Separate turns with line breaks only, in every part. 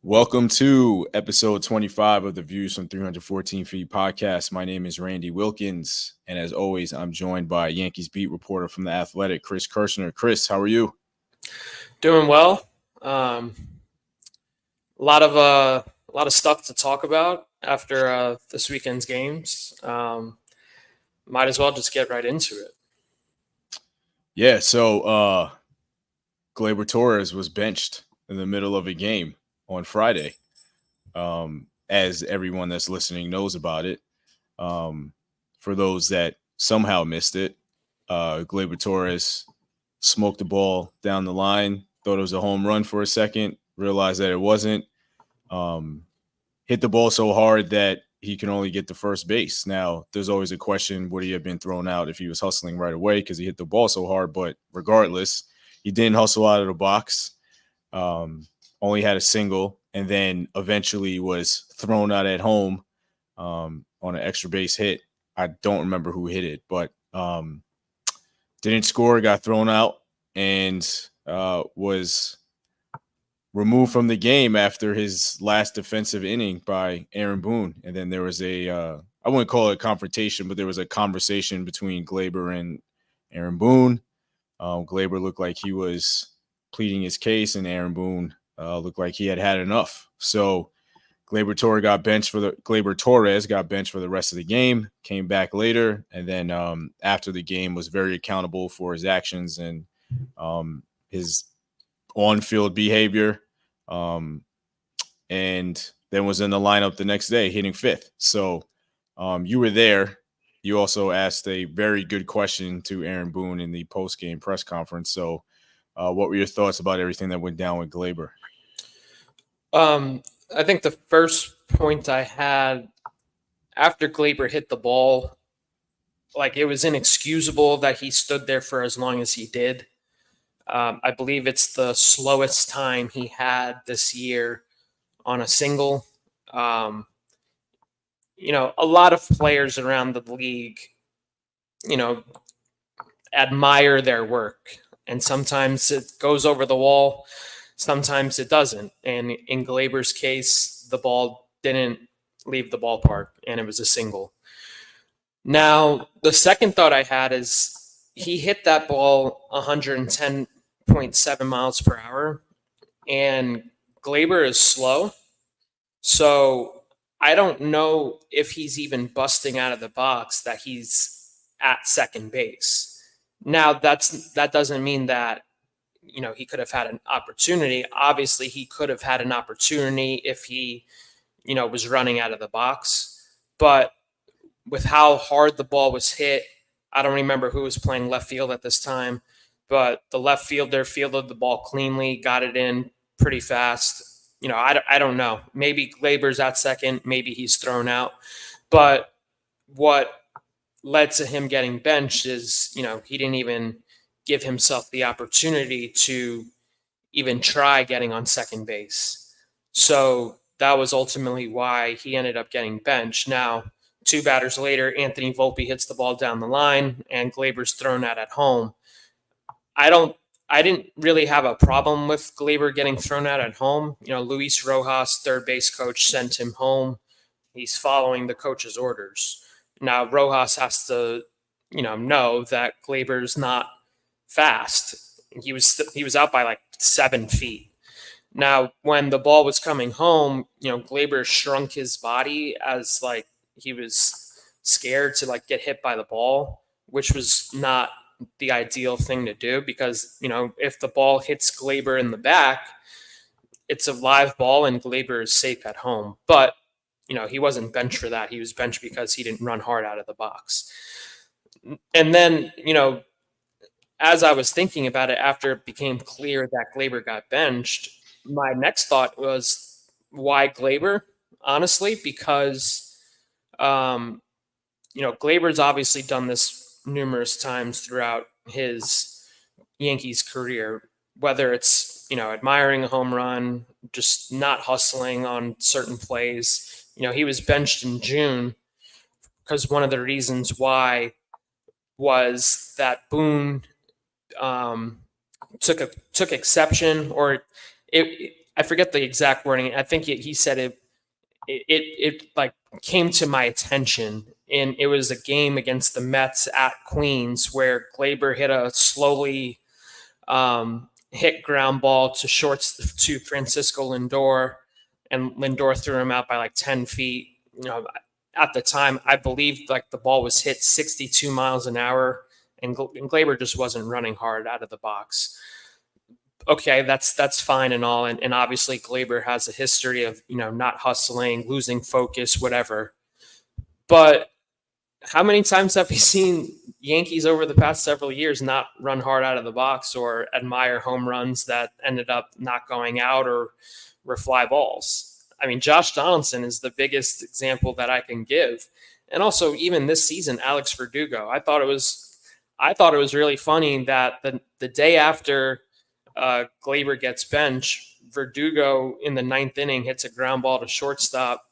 Welcome to episode 25 of the Views from 314 Feet podcast. My name is Randy Wilkins, and as always, I'm joined by Yankees beat reporter from The Athletic, Chris Kirshner. Chris, how are you?
Doing well. A lot of stuff to talk about after this weekend's games. Might as well just get right into it.
Yeah, so Gleyber Torres was benched in the middle of a game on Friday. As everyone that's listening knows about it. For those that somehow missed it, Gleyber Torres smoked the ball down the line, thought it was a home run for a second, realized that it wasn't, hit the ball so hard that he can only get to first base. Now, there's always a question, would he have been thrown out if he was hustling right away because he hit the ball so hard? But regardless, he didn't hustle out of the box, only had a single, and then eventually was thrown out at home on an extra base hit. I don't remember who hit it, but didn't score, got thrown out, and was removed from the game after his last defensive inning by Aaron Boone. And then there was I wouldn't call it a confrontation, but there was a conversation between Gleyber and Aaron Boone. Gleyber looked like he was pleading his case, and Aaron Boone looked like he had had enough. So Gleyber Torres got benched for the rest of the game, came back later, and then after the game was very accountable for his actions and his on-field behavior, and then was in the lineup the next day hitting fifth. So you were there. You also asked a very good question to Aaron Boone in the post-game press conference. So what were your thoughts about everything that went down with Gleyber?
I think the first point I had after Gleyber hit the ball, like, it was inexcusable that he stood there for as long as he did. I believe it's the slowest time he had this year on a single. A lot of players around the league, admire their work, and sometimes it goes over the wall, sometimes it doesn't. And in Gleyber's case, the ball didn't leave the ballpark, and it was a single. Now, the second thought I had is he hit that ball 110.7 miles per hour, and Gleyber is slow. So I don't know if he's even busting out of the box that he's at second base. Now, that doesn't mean that he could have had an opportunity. Obviously, he could have had an opportunity if he, was running out of the box. But with how hard the ball was hit, I don't remember who was playing left field at this time, but the left fielder fielded the ball cleanly, got it in pretty fast. I don't know. Maybe Gleyber's at second, maybe he's thrown out. But what led to him getting benched is, he didn't even give himself the opportunity to even try getting on second base. So that was ultimately why he ended up getting benched. Now, 2 batters later, Anthony Volpe hits the ball down the line, and Gleyber's thrown out at home. I didn't really have a problem with Gleyber getting thrown out at home. Luis Rojas, third base coach, sent him home. He's following the coach's orders. Now, Rojas has to, know that Gleyber's not fast. He was out by like 7 feet. Now, when the ball was coming home, Gleyber shrunk his body as like he was scared to like get hit by the ball, which was not the ideal thing to do because, if the ball hits Gleyber in the back, it's a live ball and Gleyber is safe at home. But, he wasn't benched for that. He was benched because he didn't run hard out of the box. And then, as I was thinking about it, after it became clear that Gleyber got benched, my next thought was, why Gleyber? Honestly, because, Gleyber's obviously done this numerous times throughout his Yankees career, whether it's, admiring a home run, just not hustling on certain plays. He was benched in June because one of the reasons why was that Boone took exception, or I forget the exact wording. I think he said it like came to my attention, and it was a game against the Mets at Queens where Gleyber hit a slowly hit ground ball to shorts to Francisco Lindor, and Lindor threw him out by like 10 feet. At the time, I believe like the ball was hit 62 miles an hour, and Gleyber just wasn't running hard out of the box. Okay, that's fine and all, and obviously Gleyber has a history of not hustling, losing focus, whatever. But how many times have we seen Yankees over the past several years not run hard out of the box or admire home runs that ended up not going out or were fly balls? I mean, Josh Donaldson is the biggest example that I can give, and also even this season, Alex Verdugo. I thought it was really funny that the day after Gleyber gets benched, Verdugo in the ninth inning hits a ground ball to shortstop,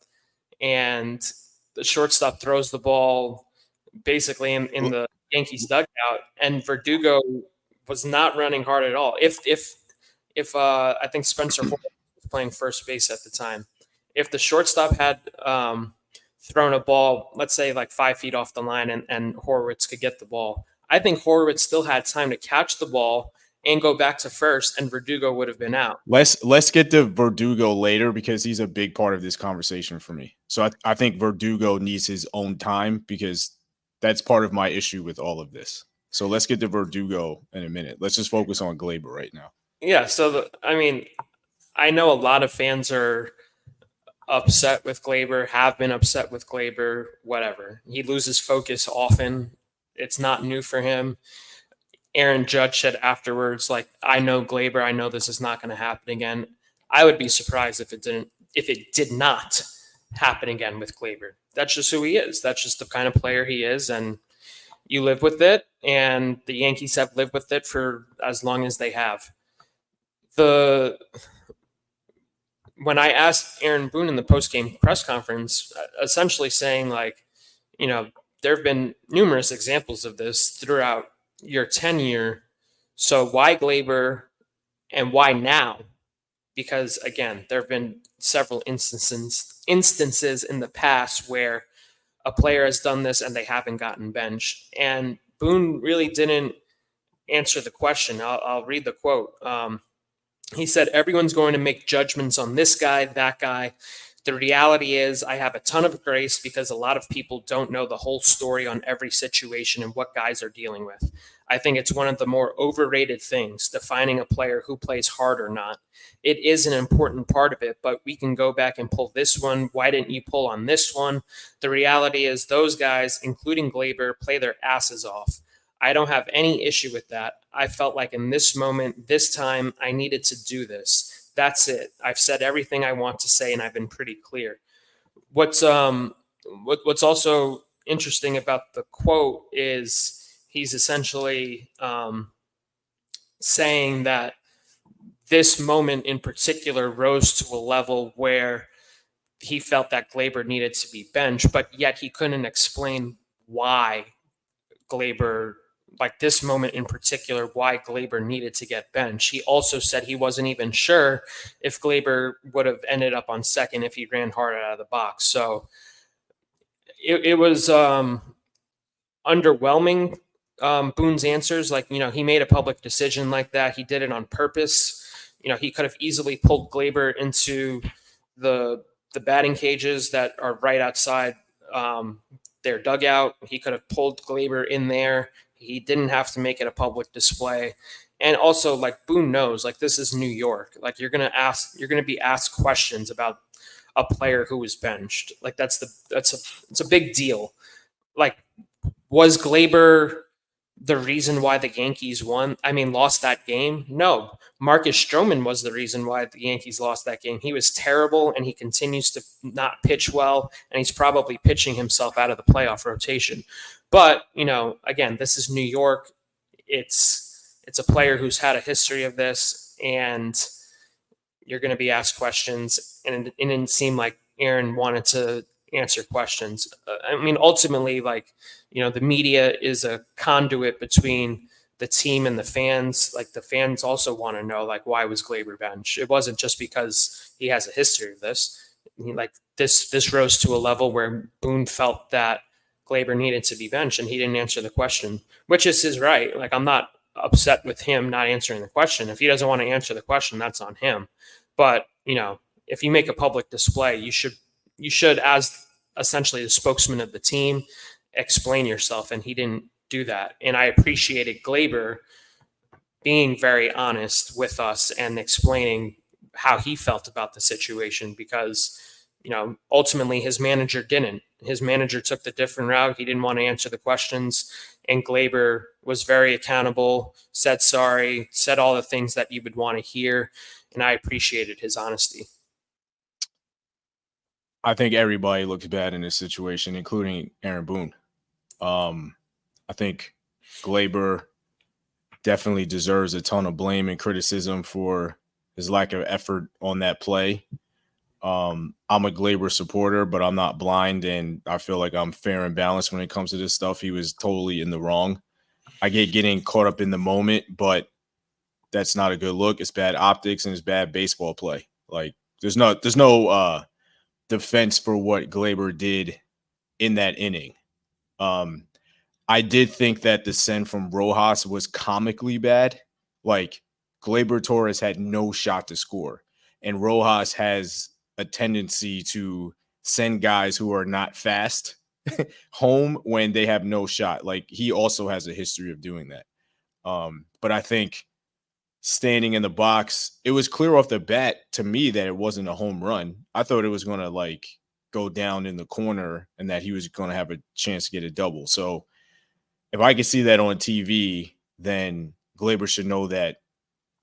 and the shortstop throws the ball basically in the Yankees dugout, and Verdugo was not running hard at all. If I think Spencer Horwitz was playing first base at the time, if the shortstop had thrown a ball, let's say like 5 feet off the line, and Horwitz could get the ball, I think Horwitz still had time to catch the ball and go back to first, and Verdugo would have been out.
Let's get to Verdugo later because he's a big part of this conversation for me. So I think Verdugo needs his own time because that's part of my issue with all of this. So let's get to Verdugo in a minute. Let's just focus on Gleyber right now.
Yeah, so I know a lot of fans are upset with Gleyber, have been upset with Gleyber, whatever. He loses focus often. It's not new for him. Aaron Judge said afterwards, like, I know Gleyber, I know this is not going to happen again. I would be surprised if it did not happen again with Gleyber. That's just who he is. That's just the kind of player he is, and you live with it, and the Yankees have lived with it for as long as they have. When I asked Aaron Boone in the post-game press conference, essentially saying, like, there have been numerous examples of this throughout your tenure. So why Gleyber and why now? Because again, there have been several instances in the past where a player has done this and they haven't gotten benched. And Boone really didn't answer the question. I'll read the quote. He said, everyone's going to make judgments on this guy, that guy. The reality is I have a ton of grace because a lot of people don't know the whole story on every situation and what guys are dealing with. I think it's one of the more overrated things, defining a player who plays hard or not. It is an important part of it, but we can go back and pull this one. Why didn't you pull on this one? The reality is those guys, including Gleyber, play their asses off. I don't have any issue with that. I felt like in this moment, this time, I needed to do this. That's it. I've said everything I want to say, and I've been pretty clear. What's also interesting about the quote is he's essentially saying that this moment in particular rose to a level where he felt that Gleyber needed to be benched, but yet he couldn't explain why Gleyber, like this moment in particular, why Gleyber needed to get benched. He also said he wasn't even sure if Gleyber would have ended up on second if he ran hard out of the box. So it was underwhelming, Boone's answers. Like, he made a public decision like that. He did it on purpose. He could have easily pulled Gleyber into the batting cages that are right outside their dugout. He could have pulled Gleyber in there. He didn't have to make it a public display. And also, like, Boone knows, like, this is New York. Like, you're going to be asked questions about a player who was benched. Like, it's a big deal. Like, was Gleyber the reason why the Yankees lost that game? No. Marcus Stroman was the reason why the Yankees lost that game. He was terrible, and he continues to not pitch well, and he's probably pitching himself out of the playoff rotation. But, again, this is New York. It's a player who's had a history of this, and you're going to be asked questions, and it didn't seem like Aaron wanted to answer questions. Ultimately, the media is a conduit between the team and the fans, like the fans also want to know, like, why was Gleyber bench? It wasn't just because he has a history of this. Like this rose to a level where Boone felt that Gleyber needed to be benched, and he didn't answer the question, which is his right. Like, I'm not upset with him not answering the question. If he doesn't want to answer the question, that's on him. But if you make a public display, you should, as essentially the spokesman of the team, explain yourself, and he didn't do that. And I appreciated Gleyber being very honest with us and explaining how he felt about the situation, because ultimately his manager didn't. His manager took the different route. He didn't want to answer the questions, and Gleyber was very accountable, said sorry, said all the things that you would want to hear, and I appreciated his honesty.
I think everybody looks bad in this situation, including Aaron Boone. I think Gleyber definitely deserves a ton of blame and criticism for his lack of effort on that play. I'm a Gleyber supporter, but I'm not blind, and I feel like I'm fair and balanced when it comes to this stuff. He was totally in the wrong. I get getting caught up in the moment, but that's not a good look. It's bad optics and it's bad baseball play. Like there's no defense for what Gleyber did in that inning. I did think that the send from Rojas was comically bad. Like Gleyber Torres had no shot to score, and Rojas has a tendency to send guys who are not fast home when they have no shot. Like he also has a history of doing that. But I think standing in the box, it was clear off the bat to me that it wasn't a home run. I thought it was going to like go down in the corner and that he was going to have a chance to get a double. So if I could see that on TV, then Gleyber should know that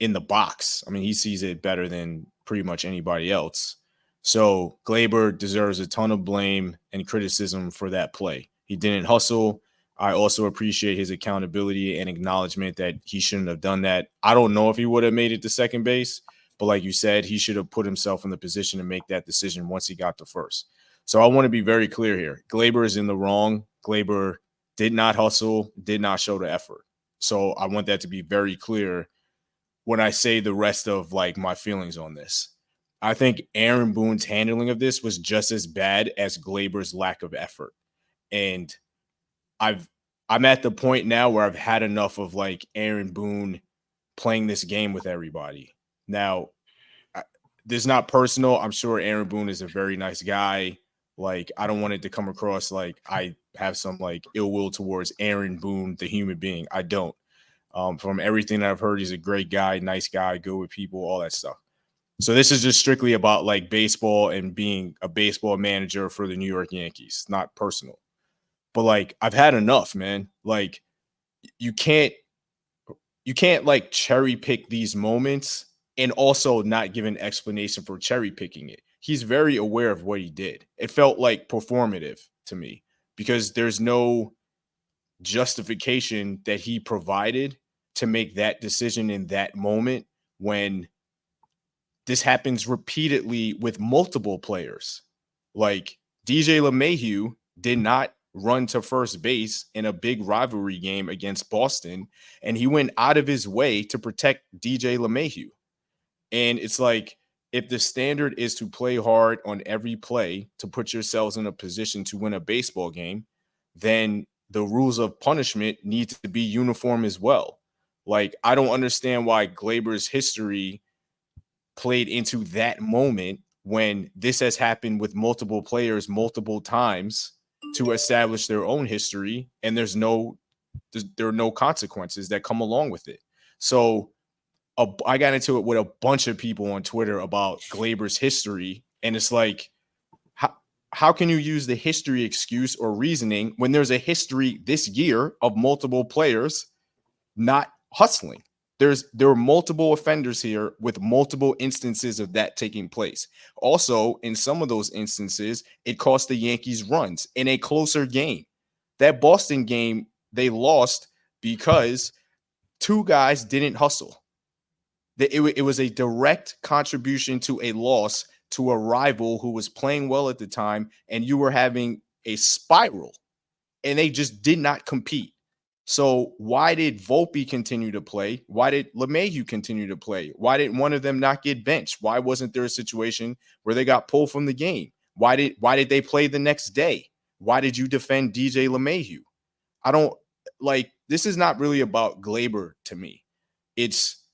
in the box. I mean, he sees it better than pretty much anybody else. So Gleyber deserves a ton of blame and criticism for that play. He didn't hustle. I also appreciate his accountability and acknowledgement that he shouldn't have done that. I don't know if he would have made it to second base, but like you said, he should have put himself in the position to make that decision once he got to first. So I want to be very clear here. Gleyber is in the wrong. Gleyber did not hustle, did not show the effort. So I want that to be very clear when I say the rest of like my feelings on this. I think Aaron Boone's handling of this was just as bad as Gleyber's lack of effort. And I'm at the point now where I've had enough of like Aaron Boone playing this game with everybody. Now, this is not personal. I'm sure Aaron Boone is a very nice guy. Like, I don't want it to come across like I have some like ill will towards Aaron Boone, the human being. I don't. From everything that I've heard, he's a great guy, nice guy, good with people, all that stuff. So this is just strictly about like baseball and being a baseball manager for the New York Yankees, not personal. But like, I've had enough, man. Like, you can't like cherry pick these moments and also not give an explanation for cherry picking it. He's very aware of what he did. It felt like performative to me because there's no justification that he provided to make that decision in that moment when this happens repeatedly with multiple players. Like DJ LeMahieu did not run to first base in a big rivalry game against Boston, and he went out of his way to protect DJ LeMahieu. And it's like, if the standard is to play hard on every play to put yourselves in a position to win a baseball game, then the rules of punishment need to be uniform as well. Like, I don't understand why Gleyber's history played into that moment when this has happened with multiple players multiple times to establish their own history, and there are no consequences that come along with it. So I got into it with a bunch of people on Twitter about Gleyber's history, and it's like, how can you use the history excuse or reasoning when there's a history this year of multiple players not hustling? There are multiple offenders here with multiple instances of that taking place. Also, in some of those instances, it cost the Yankees runs in a closer game. That Boston game, they lost because two guys didn't hustle. It was a direct contribution to a loss to a rival who was playing well at the time, and you were having a spiral, and they just did not compete. So why did Volpe continue to play? Why did LeMahieu continue to play? Why didn't one of them not get benched? Why wasn't there a situation where they got pulled from the game? Why did they play the next day? Why did you defend DJ LeMahieu? I don't like this is not really about Gleyber to me. It's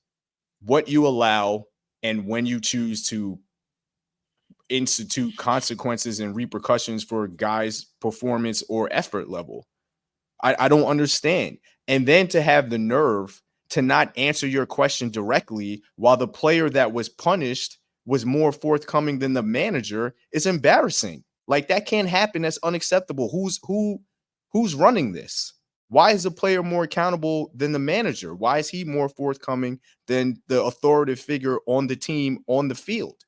what you allow and when you choose to institute consequences and repercussions for guys' performance or effort level. I don't understand. And then to have the nerve to not answer your question directly while the player that was punished was more forthcoming than the manager is embarrassing. Like that can't happen. That's unacceptable. Who's running this? Why is the player more accountable than the manager? Why is he more forthcoming than the authoritative figure on the team on the field?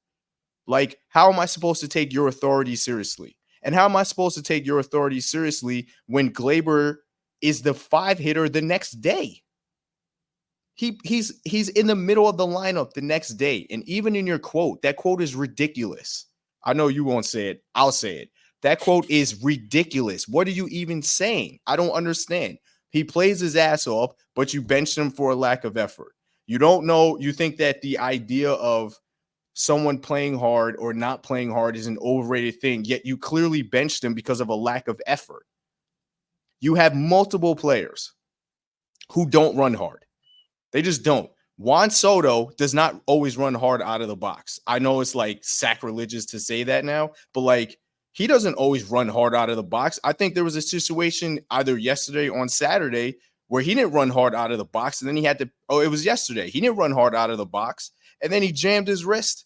Like, how am I supposed to take your authority seriously? And how am I supposed to take your authority seriously when Gleyber is the 5-hitter the next day? He's in the middle of the lineup the next day. And even in your quote, that quote is ridiculous. I know you won't say it. I'll say it. That quote is ridiculous. What are you even saying? I don't understand. He plays his ass off, but you benched him for a lack of effort. You don't know. You think that the idea of someone playing hard or not playing hard is an overrated thing, yet you clearly benched him because of a lack of effort. You have multiple players who don't run hard. They just don't. Juan Soto does not always run hard out of the box. I know it's like sacrilegious to say that now, but like he doesn't always run hard out of the box. I think there was a situation either yesterday or on Saturday where he didn't run hard out of the box, and then he had to, it was yesterday. He didn't run hard out of the box, and then he jammed his wrist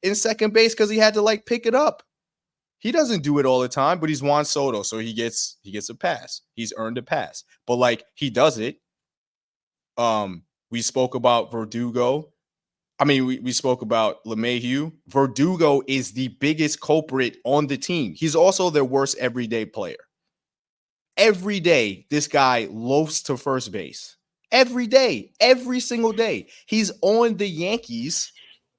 in second base because he had to like pick it up. He doesn't do it all the time, but he's Juan Soto, so he gets a pass. He's earned a pass. But like he does it. We spoke about Verdugo. I mean, we spoke about LeMahieu. Verdugo is the biggest culprit on the team. He's also their worst everyday player. Every day, this guy loafs to first base. Every day, every single day. He's on the Yankees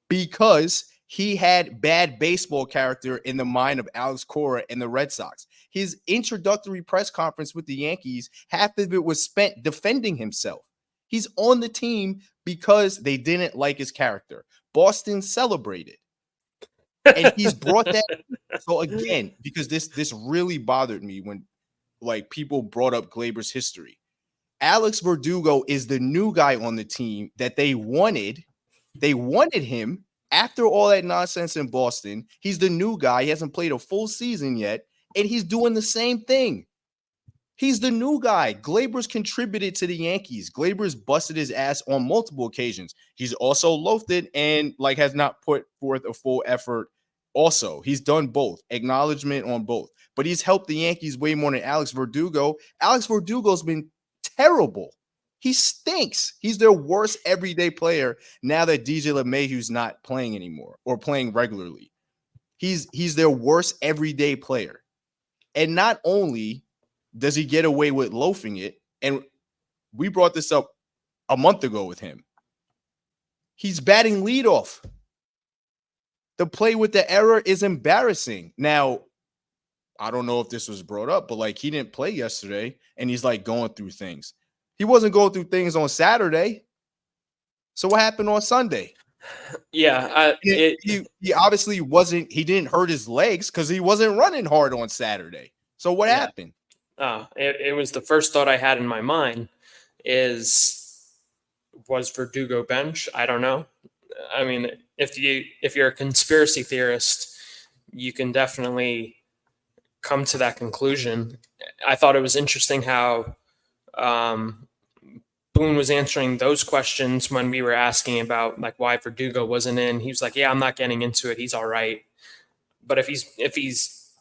because he had bad baseball character in the mind of Alex Cora and the Red Sox. His introductory press conference with the Yankees, half of it was spent defending himself. He's on the team because they didn't like his character. Boston celebrated. And he's brought that. So again, because this really bothered me when like people brought up Gleyber's history. Alex Verdugo is the new guy on the team that they wanted. They wanted him after all that nonsense in Boston. He's the new guy. He hasn't played a full season yet, and he's doing the same thing. He's the new guy. Gleyber's contributed to the Yankees. Gleyber's busted his ass on multiple occasions. He's also loafed it and like has not put forth a full effort. Also, he's done both. Acknowledgement on both. But he's helped the Yankees way more than Alex Verdugo. Alex Verdugo's been terrible. He stinks. He's their worst everyday player now that DJ LeMahieu's not playing anymore or playing regularly. He's their worst everyday player. And not only does he get away with loafing it, and we brought this up a month ago with him, he's batting leadoff. The play with the error is embarrassing. Now, I don't know if this was brought up, but like he didn't play yesterday and he's like going through things. He wasn't going through things on Saturday. So what happened on Sunday?
Yeah.
He obviously wasn't, he didn't hurt his legs because he wasn't running hard on Saturday. So what happened?
It was the first thought I had in my mind was Verdugo bench? I don't know. I mean, if you're a conspiracy theorist, you can definitely come to that conclusion. I thought it was interesting how Boone was answering those questions when we were asking about like why Verdugo wasn't in. He was like, "Yeah, I'm not getting into it. He's all right." But if he's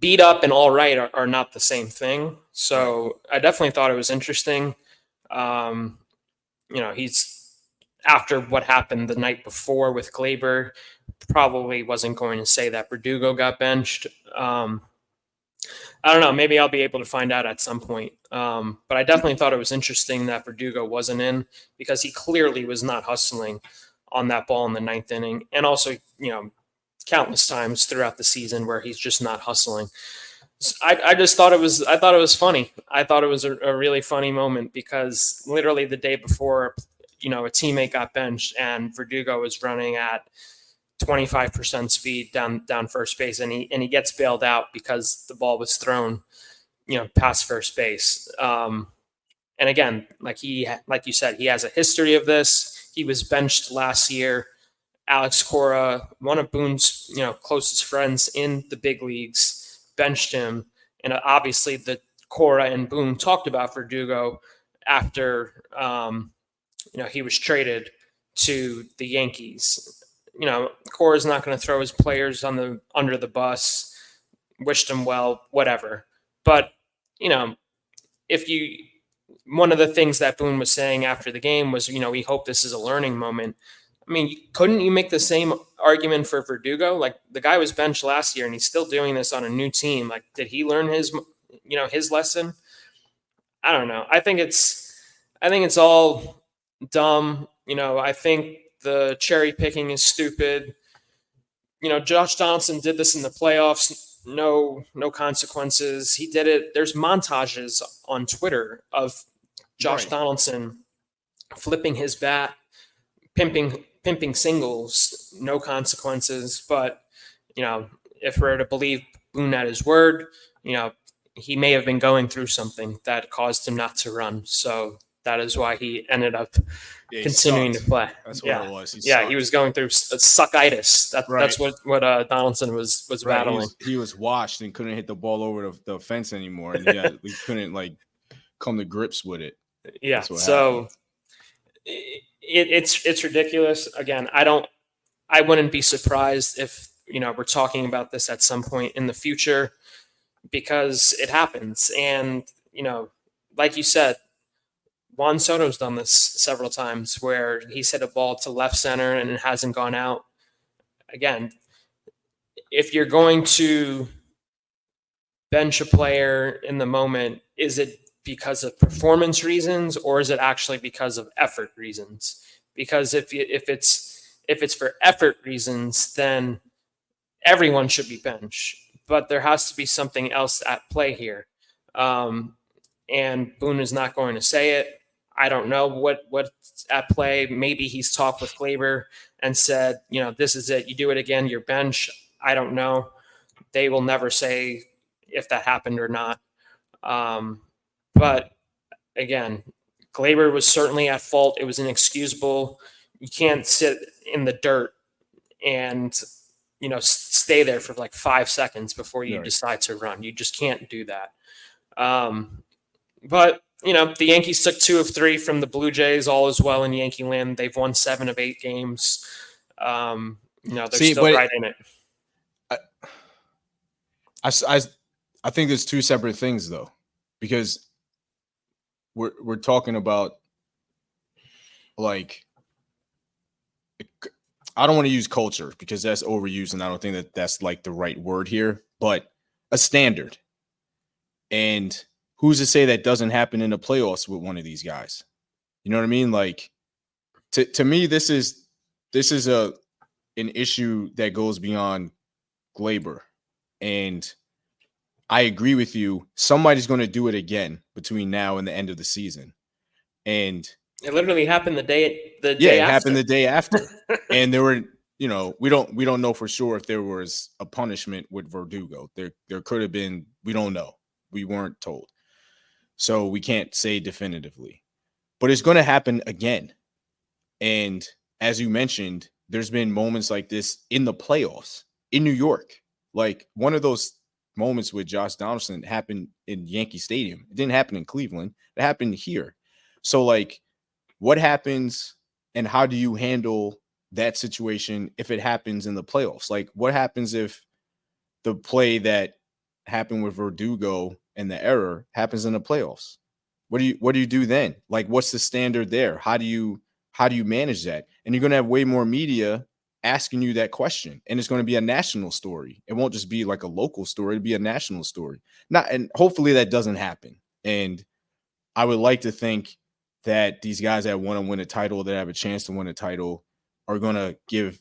beat up and all right are not the same thing. So I definitely thought it was interesting. He's after what happened the night before with Gleyber, probably wasn't going to say that Verdugo got benched. I don't know. Maybe I'll be able to find out at some point. But I definitely thought it was interesting that Verdugo wasn't in because he clearly was not hustling on that ball in the ninth inning. And also, countless times throughout the season where he's just not hustling. I just thought I thought it was funny. I thought it was a really funny moment because literally the day before, a teammate got benched and Verdugo was running at 25% speed down first base, and he gets bailed out because the ball was thrown, past first base. And again, like you said, he has a history of this. He was benched last year. Alex Cora, one of Boone's closest friends in the big leagues, benched him, and obviously the Cora and Boone talked about Verdugo after he was traded to the Yankees. Cora's not going to throw his players under the bus. Wished him well, whatever. But if you one of the things that Boone was saying after the game was, we hope this is a learning moment. I mean, couldn't you make the same argument for Verdugo? Like the guy was benched last year and he's still doing this on a new team. Like, did he learn his lesson? I don't know. I think it's all dumb. I think the cherry picking is stupid. Josh Donaldson did this in the playoffs. No consequences. He did it. There's montages on Twitter of Josh Donaldson flipping his bat, pimping singles, no consequences. But if we're to believe Boone at his word, he may have been going through something that caused him not to run. So that is why he ended up continuing to play.
That's what it was.
He was going through suckitis. That's what Donaldson was battling.
He was washed and couldn't hit the ball over the fence anymore, and we couldn't come to grips with it.
Yeah. So it's ridiculous. Again, I wouldn't be surprised if we're talking about this at some point in the future because it happens. And like you said, Juan Soto's done this several times where he's hit a ball to left center and it hasn't gone out. Again, if you're going to bench a player in the moment, is it because of performance reasons or is it actually because of effort reasons? Because if it's for effort reasons, then everyone should be benched. But there has to be something else at play here. And Boone is not going to say it. I don't know what's at play. Maybe he's talked with Gleyber and said, this is it. You do it again, you're bench. I don't know. They will never say if that happened or not. But again, Gleyber was certainly at fault. It was inexcusable. You can't sit in the dirt and stay there for like 5 seconds before you decide to run. You just can't do that. But the Yankees took 2 of 3 from the Blue Jays. All is well in Yankee land. They've won 7 of 8 games. They're still right in it.
I think there's 2 separate things though, because we're talking about I don't want to use culture because that's overused and I don't think that that's the right word here, but a standard. And who's to say that doesn't happen in the playoffs with one of these guys? You know what I mean? To me, this is an issue that goes beyond Gleyber. And I agree with you. Somebody's going to do it again between now and the end of the season. And
it literally happened the day
it happened the day after. And there were, we don't know for sure if there was a punishment with Verdugo. There could have been, we don't know. We weren't told. So we can't say definitively. But it's going to happen again. And as you mentioned, there's been moments like this in the playoffs in New York. One of those moments with Josh Donaldson happened in Yankee Stadium. It didn't happen in Cleveland. It happened here. So what happens and how do you handle that situation if it happens in the playoffs? What happens if the play that happened with Verdugo and the error happens in the playoffs? What do you do then? What's the standard there? How do you manage that? And you're going to have way more media asking you that question, and it's going to be a national story. It won't just be a local story. It'll be a national story. And hopefully that doesn't happen. And I would like to think that these guys that want to win a title, that have a chance to win a title, are going to give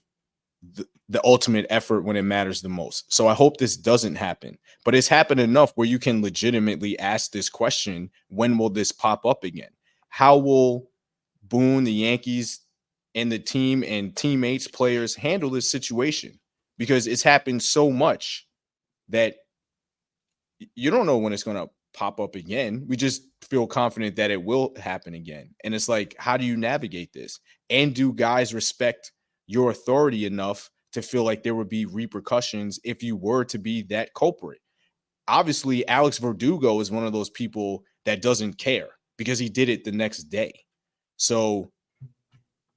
the ultimate effort when it matters the most. So I hope this doesn't happen. But it's happened enough where you can legitimately ask this question: when will this pop up again? How will Boone, the Yankees, and the team and teammates, players handle this situation? Because it's happened so much that you don't know when it's going to pop up again. We just feel confident that it will happen again. And it's like, how do you navigate this? And do guys respect your authority enough to feel like there would be repercussions if you were to be that culprit? Obviously, Alex Verdugo is one of those people that doesn't care because he did it the next day. So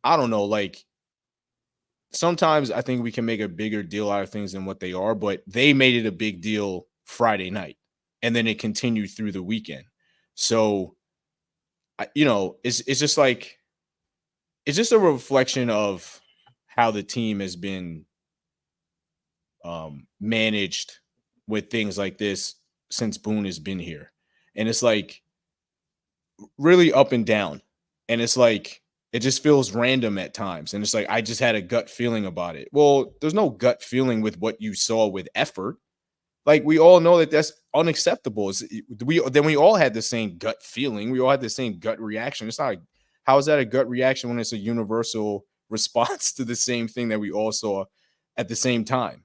I don't know. Like, sometimes I think we can make a bigger deal out of things than what they are, but they made it a big deal Friday night and then it continued through the weekend. So, it's just like, it's just a reflection of how the team has been managed with things like this since Boone has been here. And it's like really up and down. And it's like, it just feels random at times. And it's like, I just had a gut feeling about it. Well, there's no gut feeling with what you saw with effort. Like, we all know that that's unacceptable. We all had the same gut feeling. We all had the same gut reaction. It's not like, how is that a gut reaction when it's a universal response to the same thing that we all saw at the same time?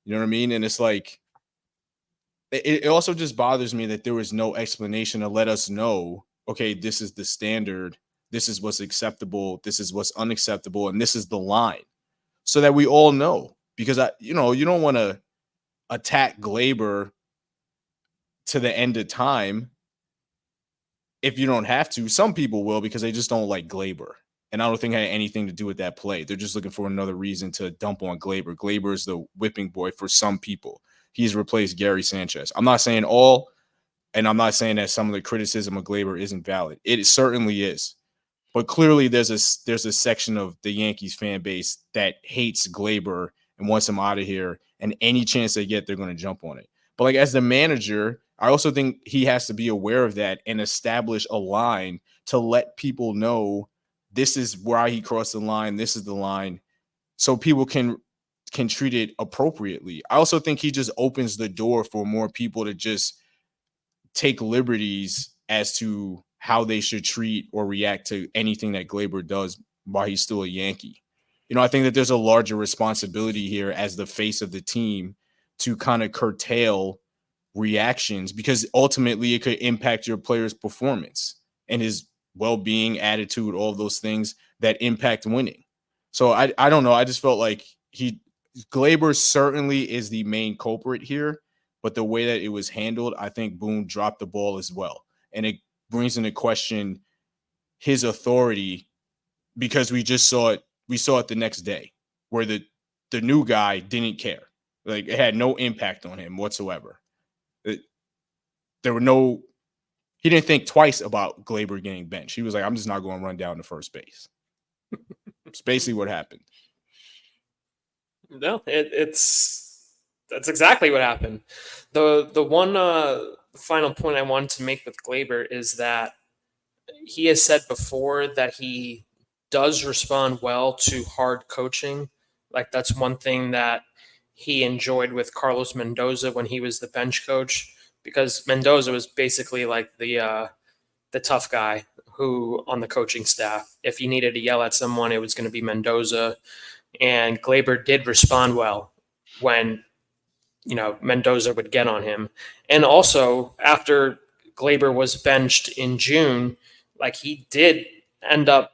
You know what I mean? And it's like, it also just bothers me that there was no explanation to let us know, okay, this is the standard, this is what's acceptable, this is what's unacceptable, and this is the line, so that we all know. Because you don't want to attack Gleyber to the end of time if you don't have to. Some people will because they just don't like Gleyber. And I don't think it had anything to do with that play. They're just looking for another reason to dump on Gleyber. Gleyber is the whipping boy for some people. He's replaced Gary Sanchez. I'm not saying all, and I'm not saying that some of the criticism of Gleyber isn't valid. It certainly is. But clearly there's a section of the Yankees fan base that hates Gleyber and wants him out of here. And any chance they get, they're going to jump on it. But like, as the manager, I also think he has to be aware of that and establish a line to let people know this is where he crossed the line. This is the line, so people can treat it appropriately. I also think he just opens the door for more people to just take liberties as to how they should treat or react to anything that Gleyber does while he's still a Yankee. I think that there's a larger responsibility here as the face of the team to kind of curtail reactions, because ultimately it could impact your player's performance and his well-being, attitude, all of those things that impact winning. So I don't know. I just felt like Gleyber certainly is the main culprit here, but the way that it was handled, I think Boone dropped the ball as well. And it brings into question his authority, because we saw it the next day where the new guy didn't care. Like, it had no impact on him whatsoever. He didn't think twice about Gleyber getting benched. He was like, I'm just not going to run down to first base. It's basically what happened.
No, that's exactly what happened. The one final point I wanted to make with Gleyber is that he has said before that he does respond well to hard coaching. Like, that's one thing that he enjoyed with Carlos Mendoza when he was the bench coach, because Mendoza was basically like the tough guy who on the coaching staff. If you needed to yell at someone, it was going to be Mendoza. And Gleyber did respond well when Mendoza would get on him. And also, after Gleyber was benched in June, like, he did end up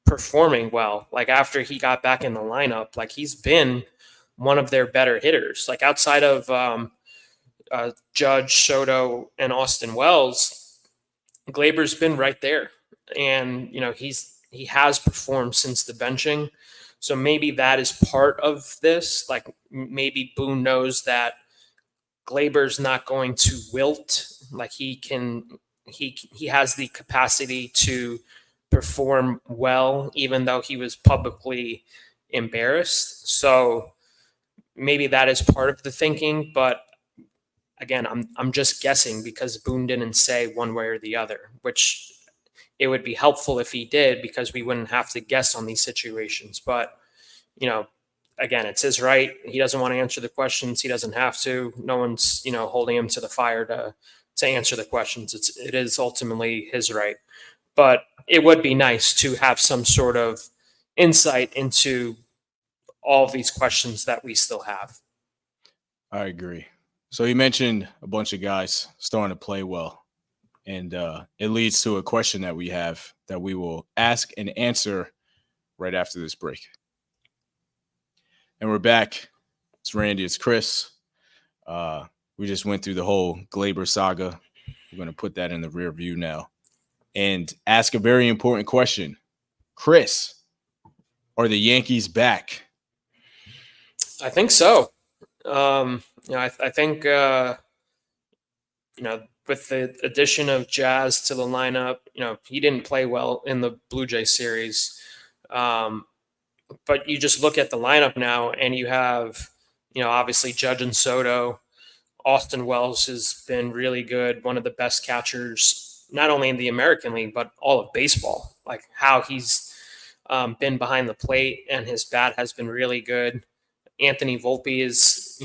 performing well. Like, after he got back in the lineup, like, he's been one of their better hitters. Like, outside of Judge, Soto, and Austin Wells, Gleyber's been right there. And he has performed since the benching. So maybe that is part of this. Like, maybe Boone knows that Gleyber's not going to wilt. Like, he has the capacity to perform well, even though he was publicly embarrassed. So maybe that is part of the thinking. But again, I'm just guessing because Boone didn't say one way or the other, which it would be helpful if he did, because we wouldn't have to guess on these situations. But again, it's his right. He doesn't want to answer the questions. He doesn't have to. No one's, holding him to the fire to answer the questions. It is ultimately his right. But it would be nice to have some sort of insight into all of these questions that we still have.
I agree. So you mentioned a bunch of guys starting to play well, and it leads to a question that we have that we will ask and answer right after this break. And we're back. It's Randy. It's Chris. We just went through the whole Gleyber saga. We're going to put that in the rear view now and ask a very important question. Chris, are the Yankees back?
I think so. I think with the addition of Jazz to the lineup, he didn't play well in the Blue Jay series. But you just look at the lineup now, and you have, obviously Judge and Soto. Austin Wells has been really good, one of the best catchers, not only in the American League, but all of baseball. Like how he's been behind the plate, and his bat has been really good. Anthony Volpe is,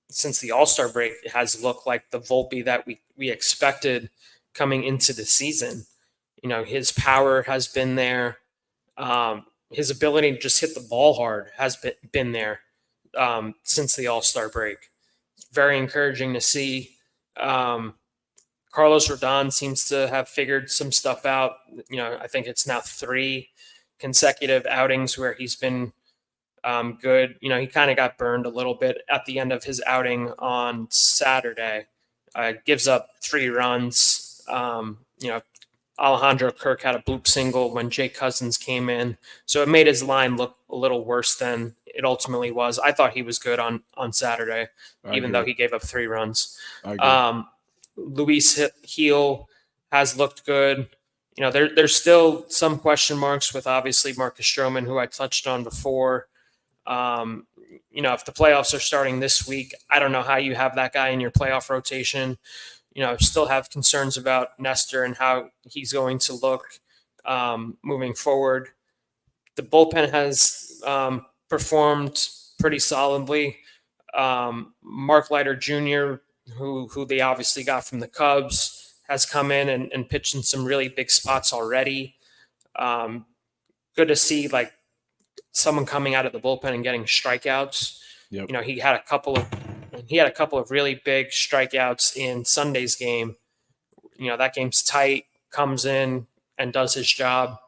since the All-Star break, has looked like the Volpe that we expected coming into the season. His power has been there. His ability to just hit the ball hard has been there since the All-Star break. Very encouraging to see. Carlos Rodon seems to have figured some stuff out. I think it's now 3 consecutive outings where he's been good. He kind of got burned a little bit at the end of his outing on Saturday. Gives up 3 runs. Alejandro Kirk had a bloop single when Jake Cousins came in. So it made his line look a little worse than it ultimately was. I thought he was good on Saturday, even though he gave up 3 runs. Luis Heel has looked good. There's still some question marks with obviously Marcus Stroman, who I touched on before. If the playoffs are starting this week, I don't know how you have that guy in your playoff rotation. Still have concerns about Nestor and how he's going to look moving forward. The bullpen has performed pretty solidly. Mark Leiter Jr., who they obviously got from the Cubs, has come in and pitched in some really big spots already. Good to see someone coming out of the bullpen and getting strikeouts. Yep. He had a couple of really big strikeouts in Sunday's game. That game's tight, comes in and does his job.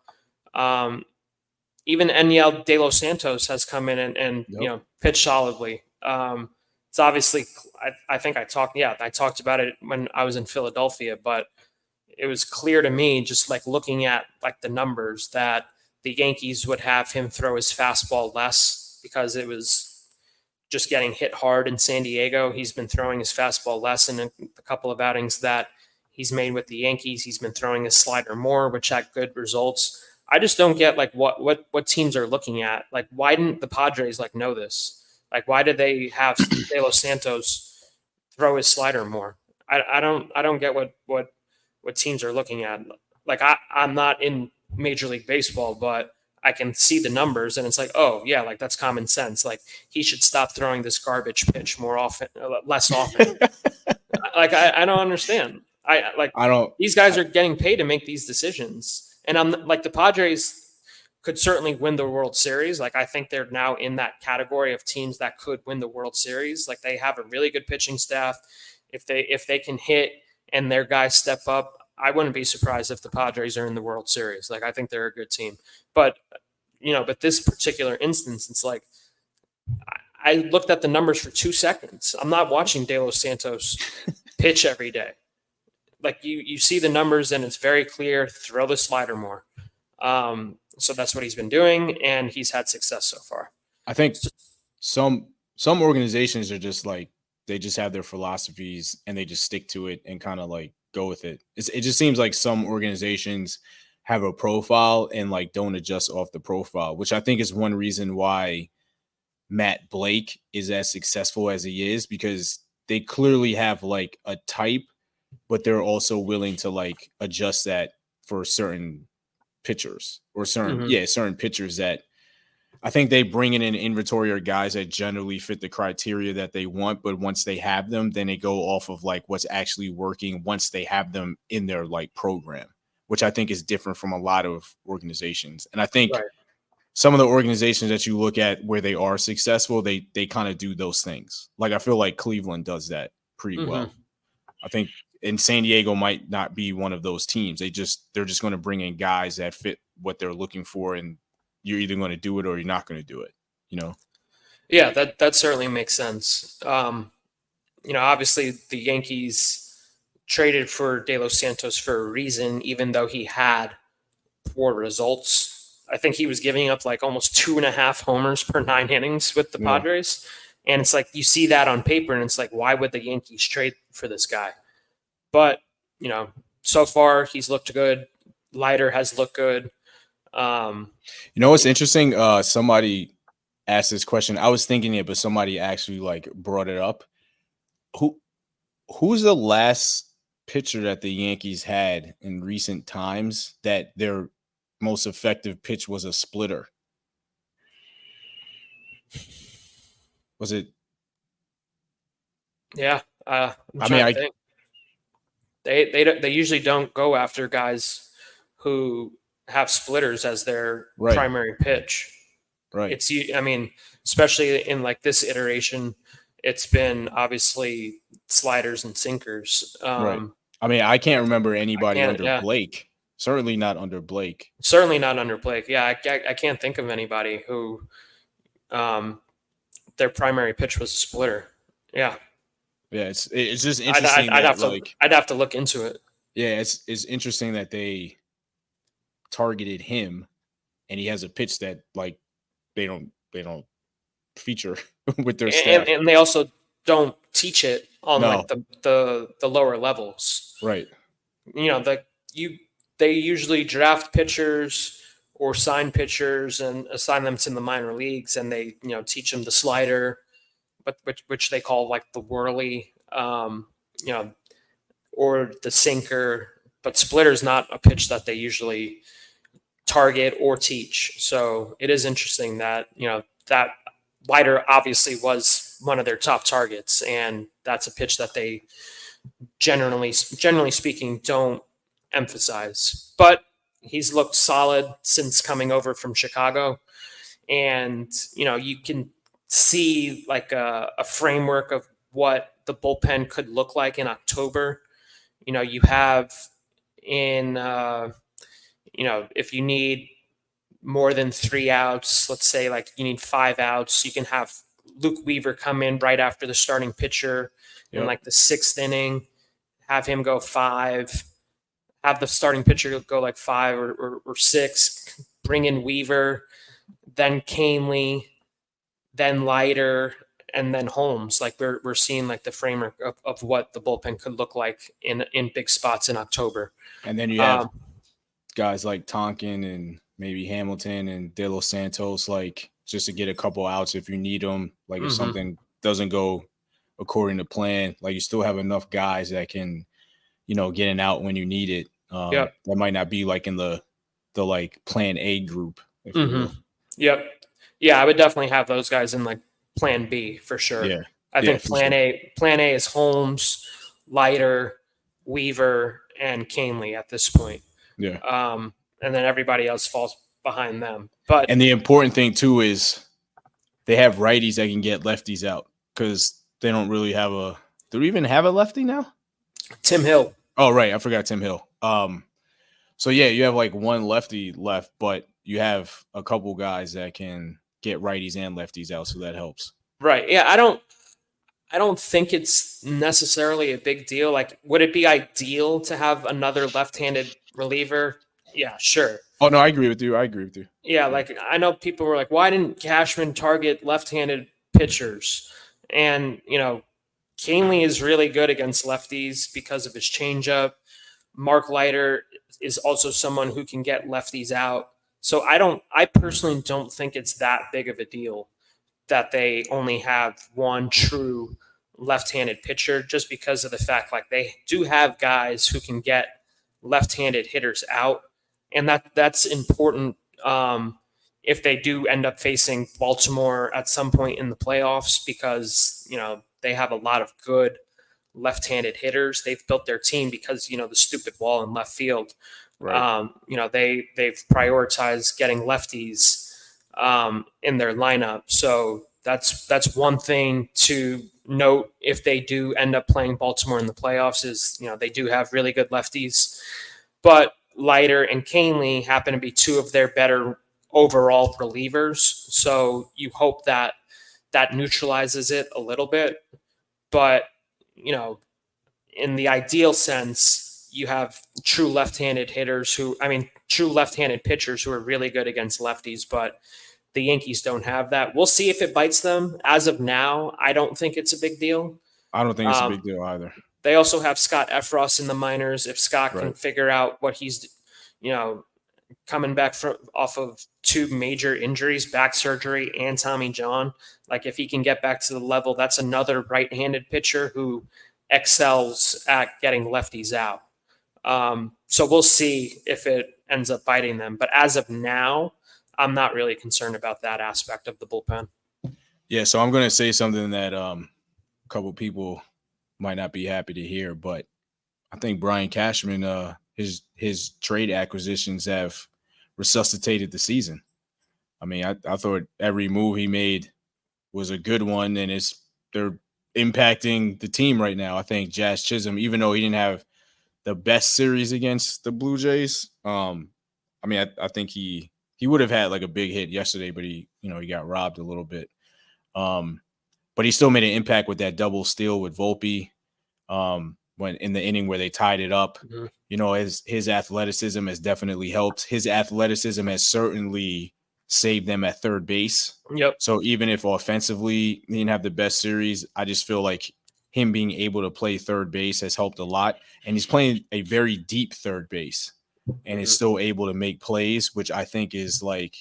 Even Enyel De Los Santos has come in and yep. Pitched solidly. It's obviously, I think I talked about it when I was in Philadelphia, but it was clear to me, just looking at the numbers, that the Yankees would have him throw his fastball less because it was just getting hit hard in San Diego. He's been throwing his fastball less in a couple of outings that he's made with the Yankees. He's been throwing his slider more, which had good results. I just don't get what teams are looking at. Why didn't the Padres know this? Why did they have De Los Santos throw his slider more? I don't get what teams are looking at. I'm not in Major League Baseball, but I can see the numbers and it's oh yeah, that's common sense. He should stop throwing this garbage pitch less often. I don't understand. I don't. These guys are getting paid to make these decisions, and I'm the Padres could certainly win the World Series. I think they're now in that category of teams that could win the World Series. They have a really good pitching staff. If they can hit and their guys step up, I wouldn't be surprised if the Padres are in the World Series. I think they're a good team. But, but this particular instance, it's I looked at the numbers for 2 seconds. I'm not watching De Los Santos pitch every day. You see the numbers and it's very clear, throw the slider more. So that's what he's been doing, and he's had success so far.
I think some organizations are just they just have their philosophies and they just stick to it and kind of go with it. It just seems like some organizations have a profile and don't adjust off the profile, which I think is one reason why Matt Blake is as successful as he is, because they clearly have a type, but they're also willing to adjust that for certain pitchers or certain pitchers that I think they bring in an inventory of guys that generally fit the criteria that they want, but once they have them, then they go off of like what's actually working once they have them in their like program, which I think is different from a lot of organizations. And I think
Right.
some of the organizations that you look at where they are successful, they kind of do those things. Like I feel like Cleveland does that pretty well. I think in San Diego might not be one of those teams. They're just going to bring in guys that fit what they're looking for, and you're either going to do it or you're not going to do it. You know?
Yeah, that certainly makes sense. Obviously the Yankees traded for De Los Santos for a reason, even though he had poor results. I think he was giving up like almost 2.5 homers per 9 innings with the
Yeah.
Padres. And it's like you see that on paper, and it's like, why would the Yankees trade for this guy? But, so far he's looked good. Leiter has looked good.
You know what's interesting? Somebody asked this question. I was thinking it, but somebody actually like brought it up. Who's the last pitcher that the Yankees had in recent times that their most effective pitch was a splitter? Was it?
Yeah, I'm
I mean,
trying to think. They usually don't go after guys who have splitters as their
Right.
primary pitch.
Right.
Especially in like this iteration, it's been obviously sliders and sinkers.
Right. I mean, I can't remember anybody under
Yeah,
Blake. Certainly not under Blake.
certainly not under Blake. Yeah, I can't think of anybody who their primary pitch was a splitter. Yeah,
Yeah, it's just interesting
I'd have to look into it.
Yeah, it's interesting that they targeted him, and he has a pitch that like they don't feature with their staff.
And they also don't teach it on
No.
like the lower levels.
Right.
They usually draft pitchers or sign pitchers and assign them to the minor leagues, and they teach them the slider, but which they call like the whirly, or the sinker. But splitter is not a pitch that they usually target or teach. So it is interesting that that Leiter obviously was one of their top targets, and that's a pitch that they generally speaking don't emphasize. But he's looked solid since coming over from Chicago, and you can see like a framework of what the bullpen could look like in October. You have in if you need more than 3 outs, let's say like you need 5 outs, you can have Luke Weaver come in right after the starting pitcher in like the 6th inning, have him go 5, have the starting pitcher go like 5 or 6, bring in Weaver, then Canely, then Leiter, and then Holmes. Like we're seeing like the framework of what the bullpen could look like in big spots in October.
And then you have guys like Tonkin and maybe Hamilton and De Los Santos, like just to get a couple outs if you need them. Like if something doesn't go according to plan, like you still have enough guys that can, get an out when you need it. That might not be like in the like plan A group, if you will.
Yep. Yeah, I would definitely have those guys in like plan B for sure.
Yeah.
I think plan A is Holmes, Leiter, Weaver, and Canely at this point.
Yeah.
And then everybody else falls behind them.
And the important thing too is they have righties that can get lefties out, because they don't really have do we even have a lefty now?
Tim Hill.
Oh, right. I forgot Tim Hill. So yeah, you have like one lefty left, but you have a couple guys that can get righties and lefties out, so that helps.
Right. Yeah, I don't think it's necessarily a big deal. Like, would it be ideal to have another left-handed reliever? Yeah, sure.
Oh no, I agree with you.
Yeah, like I know people were like, why didn't Cashman target left-handed pitchers? And Canely is really good against lefties because of his changeup. Mark Leiter is also someone who can get lefties out. So I personally don't think it's that big of a deal that they only have one true left-handed pitcher, just because of the fact like they do have guys who can get left-handed hitters out, and that's important if they do end up facing Baltimore at some point in the playoffs, because, they have a lot of good left-handed hitters. They've built their team because, the stupid wall in left field.
Right.
They've prioritized getting lefties in their lineup. So that's one thing to note if they do end up playing Baltimore in the playoffs is, they do have really good lefties, but Leiter and Canely happen to be two of their better overall relievers. So you hope that neutralizes it a little bit. But, in the ideal sense, you have true left-handed pitchers who are really good against lefties, but the Yankees don't have that. We'll see if it bites them. As of now, I don't think it's a big deal.
I don't think it's a big deal either.
They also have Scott Efros in the minors. If Scott can
Right.
figure out what he's, coming back off of two major injuries, back surgery and Tommy John, like if he can get back to the level, that's another right-handed pitcher who excels at getting lefties out. So we'll see if it ends up biting them. But as of now, I'm not really concerned about that aspect of the bullpen.
Yeah, so I'm going to say something that a couple people might not be happy to hear, but I think Brian Cashman, his trade acquisitions have resuscitated the season. I mean, I thought every move he made was a good one, and they're impacting the team right now. I think Jazz Chisholm, even though he didn't have the best series against the Blue Jays, I think he would have had like a big hit yesterday, but he got robbed a little bit. But he still made an impact with that double steal with Volpe. When in the inning where they tied it up, his athleticism has definitely helped. His athleticism has certainly saved them at third base.
Yep.
So even if offensively he didn't have the best series, I just feel like him being able to play third base has helped a lot. And he's playing a very deep third base and is still able to make plays, which I think is like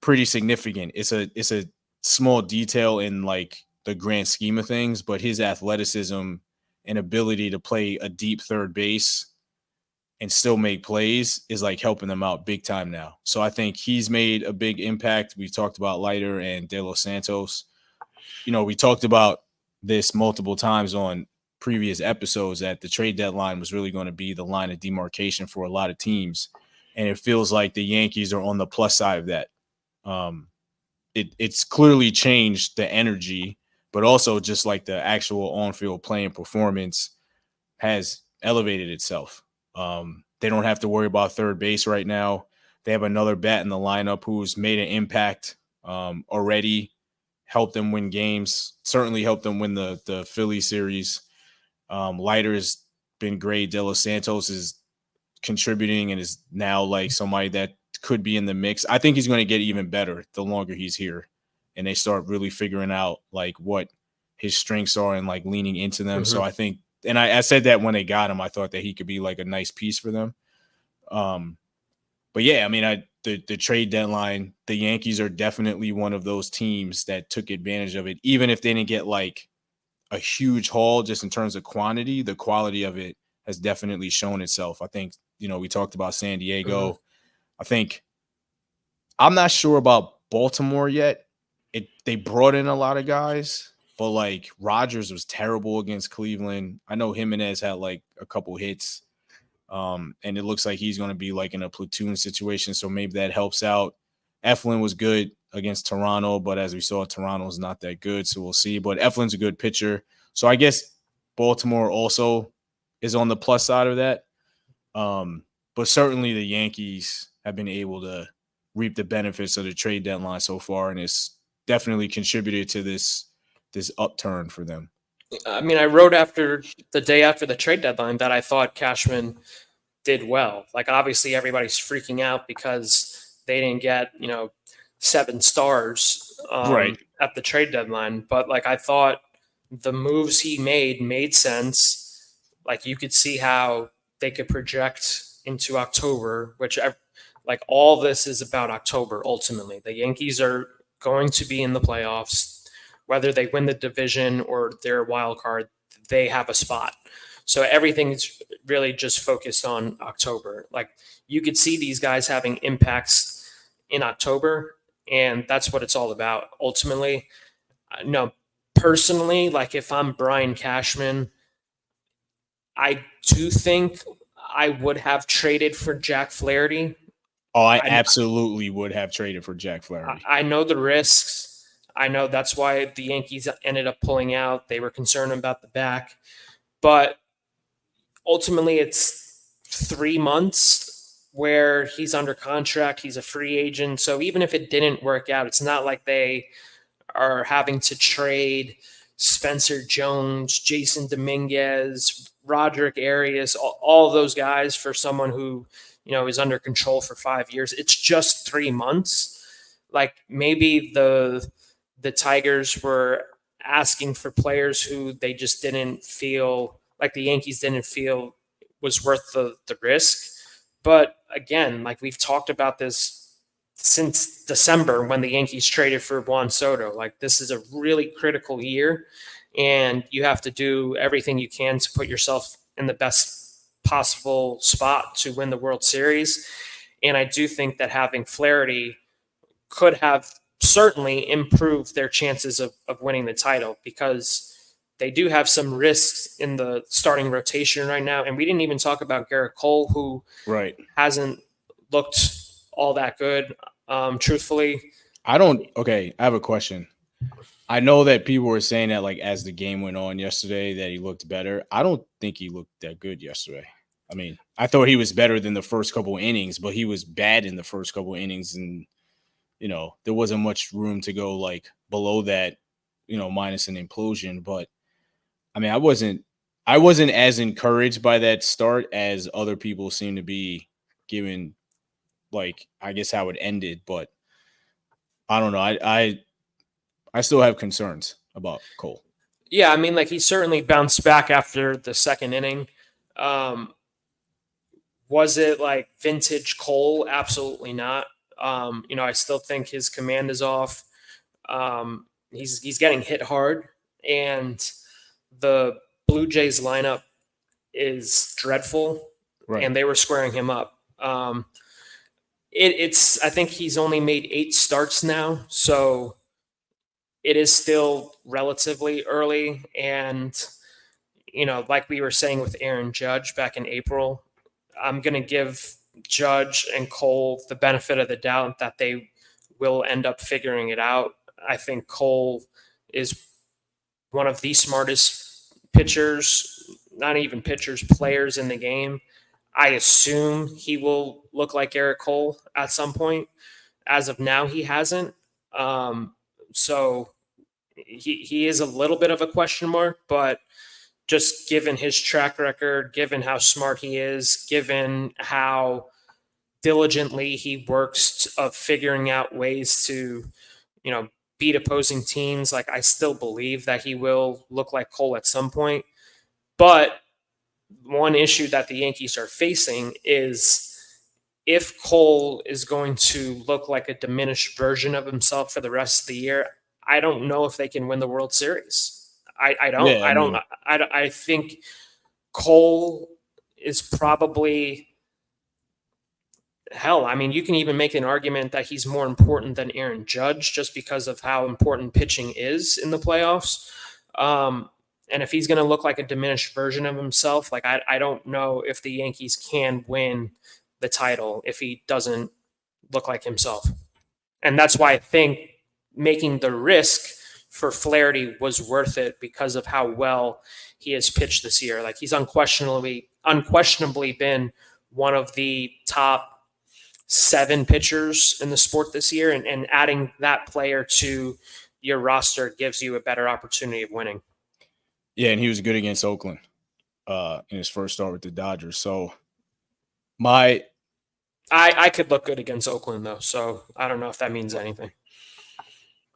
pretty significant. It's a small detail in like the grand scheme of things, but his athleticism and ability to play a deep third base and still make plays is like helping them out big time now. So I think he's made a big impact. We've talked about Leiter and De Los Santos. We talked about this multiple times on previous episodes that the trade deadline was really going to be the line of demarcation for a lot of teams. And it feels like the Yankees are on the plus side of that. It's clearly changed the energy, but also just like the actual on-field playing performance has elevated itself. They don't have to worry about third base right now. They have another bat in the lineup who's made an impact already, helped them win games, certainly helped them win the Philly series. Leiter's been great. De Los Santos is contributing and is now like somebody that could be in the mix. I think he's going to get even better the longer he's here and they start really figuring out like what his strengths are and like leaning into them. So I think, and I said that when they got him, I thought that he could be like a nice piece for them. But yeah, I mean, the trade deadline, the Yankees are definitely one of those teams that took advantage of it. Even if they didn't get like a huge haul just in terms of quantity, the quality of it has definitely shown itself. I think, we talked about San Diego. I think I'm not sure about Baltimore yet. They brought in a lot of guys, but like Rogers was terrible against Cleveland. I know Jimenez had like a couple hits, and it looks like he's going to be like in a platoon situation, so maybe that helps out. Eflin was good against Toronto, but as we saw, Toronto's not that good, so we'll see. But Eflin's a good pitcher, so I guess Baltimore also is on the plus side of that. But certainly the Yankees have been able to reap the benefits of the trade deadline so far, and it's definitely contributed to this upturn for them.
I mean, I wrote after the day after the trade deadline that I thought Cashman did well. Like, obviously, everybody's freaking out because they didn't get 7 stars
Right.
at the trade deadline. But like, I thought the moves he made sense. Like, you could see how they could project into October, which like all this is about October. Ultimately, the Yankees are going to be in the playoffs, whether they win the division or they're a wild card, they have a spot. So everything's really just focused on October. Like, you could see these guys having impacts in October, and that's what it's all about. Ultimately, no, personally, like if I'm Brian Cashman, I do think I would have traded for Jack Flaherty.
Oh, I
I,
absolutely would have traded for Jack Flaherty.
I know the risks. I know that's why the Yankees ended up pulling out. They were concerned about the back, but ultimately it's 3 months where he's under contract. He's a free agent. So even if it didn't work out, it's not like they are having to trade Spencer Jones, Jason Dominguez, Roderick Arias, all those guys for someone who, is under control for 5 years. It's just 3 months. Like maybe the Tigers were asking for players who they just didn't feel like the Yankees didn't feel was worth the risk. But again, like we've talked about this since December when the Yankees traded for Juan Soto. Like this is a really critical year, and you have to do everything you can to put yourself in the best possible spot to win the World Series. And I do think that having Flaherty could have certainly improved their chances of winning the title because they do have some risks in the starting rotation right now. And we didn't even talk about Garrett Cole, who
Right.
hasn't looked all that good, truthfully.
I have a question. I know that people were saying that like as the game went on yesterday that he looked better. I don't think he looked that good yesterday. I mean, I thought he was better than the first couple of innings, but he was bad in the first couple of innings, and there wasn't much room to go like below that, minus an implosion. But I mean, I wasn't as encouraged by that start as other people seem to be, given like I guess how it ended. But I don't know. I still have concerns about Cole.
Yeah, I mean, like he certainly bounced back after the second inning. Um, was it like vintage Cole? Absolutely not. I still think his command is off. He's getting hit hard, and the Blue Jays lineup is dreadful,
Right.
and they were squaring him up. It's I think he's only made 8 starts now, so it is still relatively early. And like we were saying with Aaron Judge back in April, I'm going to give Judge and Cole the benefit of the doubt that they will end up figuring it out. I think Cole is one of the smartest pitchers, not even pitchers, players in the game. I assume he will look like Garrett Cole at some point. As of now, he hasn't. So he is a little bit of a question mark, but just given his track record, given how smart he is, given how diligently he works of figuring out ways to, beat opposing teams, like I still believe that he will look like Cole at some point. But one issue that the Yankees are facing is if Cole is going to look like a diminished version of himself for the rest of the year, I don't know if they can win the World Series. I don't.
Yeah,
I don't. I think Cole is probably hell. I mean, you can even make an argument that he's more important than Aaron Judge just because of how important pitching is in the playoffs. And if he's going to look like a diminished version of himself, like I don't know if the Yankees can win the title if he doesn't look like himself. And that's why I think making the risk for Flaherty was worth it because of how well he has pitched this year. Like he's unquestionably been one of the top 7 pitchers in the sport this year, and adding that player to your roster gives you a better opportunity of winning.
Yeah, and he was good against Oakland in his first start with the Dodgers. So
I could look good against Oakland though, so I don't know if that means anything.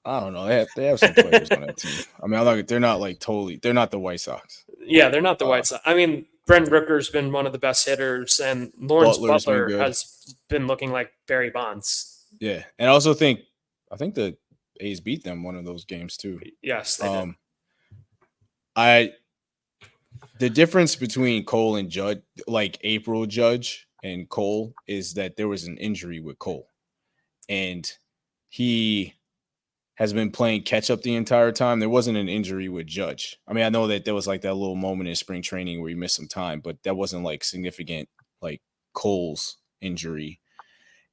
I don't know. They have some players on that team. I mean, they're not like totally. They're not the White Sox.
Yeah, they're not the White Sox. I mean, Brent Rooker's been one of the best hitters, and Lawrence
Butler's been
Butler
good.
has been looking like Barry Bonds.
Yeah, and I also think the A's beat them one of those games too.
Yes, they did.
The difference between Cole and Judge, like April Judge and Cole, is that there was an injury with Cole. and he has been playing catch up the entire time. There wasn't an injury with Judge. I mean, I know that there was like that little moment in spring training where he missed some time, but that wasn't like significant, like Cole's injury.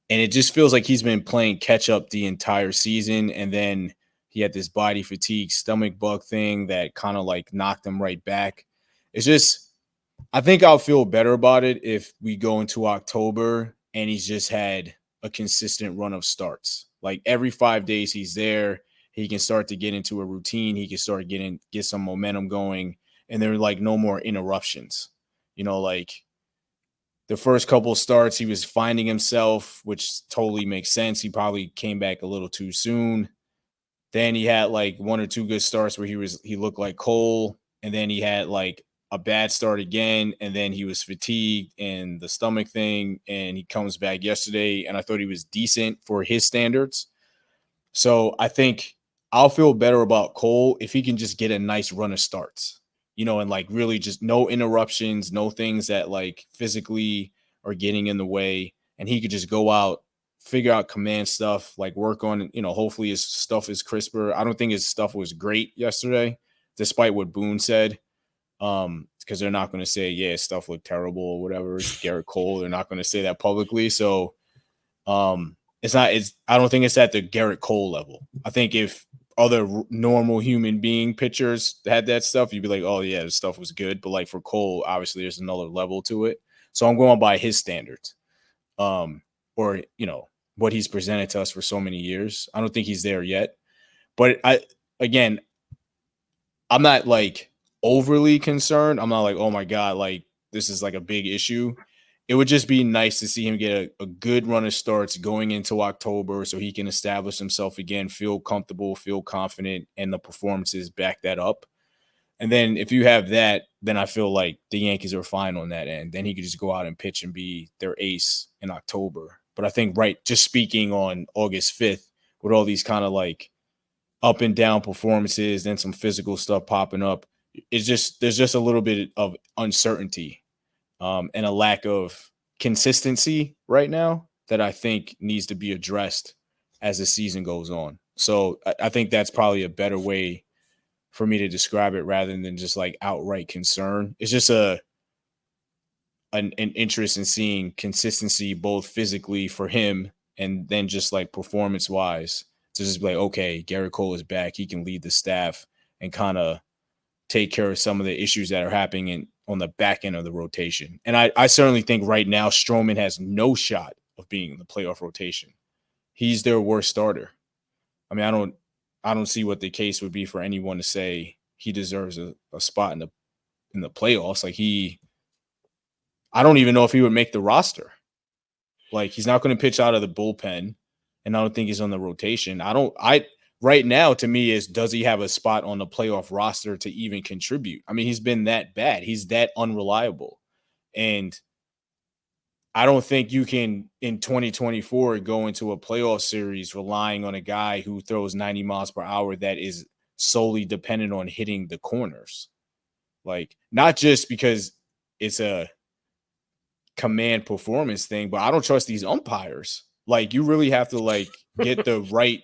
And it just feels like he's been playing catch up the entire season. And then he had this body fatigue, stomach bug thing that kind of like knocked him right back. It's just, I think I'll feel better about it if we go into October and he's just had a consistent run of starts. Like every 5 days he's there, he can start to get into a routine. He can start get some momentum going, and there are like no more interruptions. Like the first couple of starts, he was finding himself, which totally makes sense. He probably came back a little too soon. Then he had like one or two good starts where he looked like Cole, and then he had like a bad start again, and then he was fatigued and the stomach thing, and he comes back yesterday, and I thought he was decent for his standards. So I think I'll feel better about Cole if he can just get a nice run of starts, and like really just no interruptions, no things that like physically are getting in the way. And he could just go out, figure out command stuff, like work on, hopefully his stuff is crisper. I don't think his stuff was great yesterday, despite what Boone said. Because they're not going to say, yeah, stuff looked terrible or whatever. It's Garrett Cole. They're not going to say that publicly. So I don't think it's at the Garrett Cole level. I think if other normal human being pitchers had that stuff, you'd be like, oh yeah, the stuff was good. But like for Cole, obviously there's another level to it. So I'm going by his standards. Or what he's presented to us for so many years. I don't think he's there yet. But I'm not like overly concerned. I'm not like, oh my God, like this is like a big issue. It would just be nice to see him get a good run of starts going into October so he can establish himself again, feel comfortable, feel confident, and the performances back that up. And then if you have that, then I feel like the Yankees are fine on that end. Then he could just go out and pitch and be their ace in October. But I think, just speaking on August 5th, with all these kind of like up and down performances, then some physical stuff popping up, there's just a little bit of uncertainty and a lack of consistency right now that I think needs to be addressed as the season goes on. So I think that's probably a better way for me to describe it rather than just like outright concern. It's just an interest in seeing consistency both physically for him and then just like performance wise to just be like, okay, Garrett Cole is back. He can lead the staff and kind of take care of some of the issues that are happening on the back end of the rotation. And I certainly think right now Stroman has no shot of being in the playoff rotation. He's their worst starter. I mean, I don't see what the case would be for anyone to say he deserves a spot in the playoffs. Like I don't even know if he would make the roster. Like he's not going to pitch out of the bullpen, and I don't think he's on the rotation. Right now, to me, does he have a spot on the playoff roster to even contribute? I mean, he's been that bad. He's that unreliable. And I don't think you can, in 2024, go into a playoff series relying on a guy who throws 90 miles per hour that is solely dependent on hitting the corners. Like, not just because it's a command performance thing, but I don't trust these umpires. Like, you really have to, like, get the right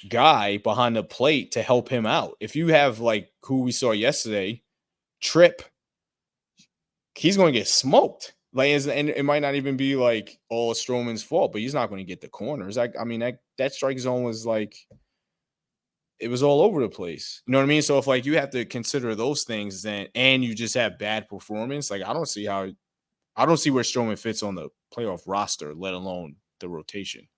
guy behind the plate to help him out. If you have like who we saw yesterday, Tripp, he's going to get smoked. Like, and it might not even be like all Stroman's fault, but he's not going to get the corners. I mean, that strike zone was like, it was all over the place. You know what I mean? So if like you have to consider those things, then and you just have bad performance, like I don't see where Stroman fits on the playoff roster, let alone the rotation.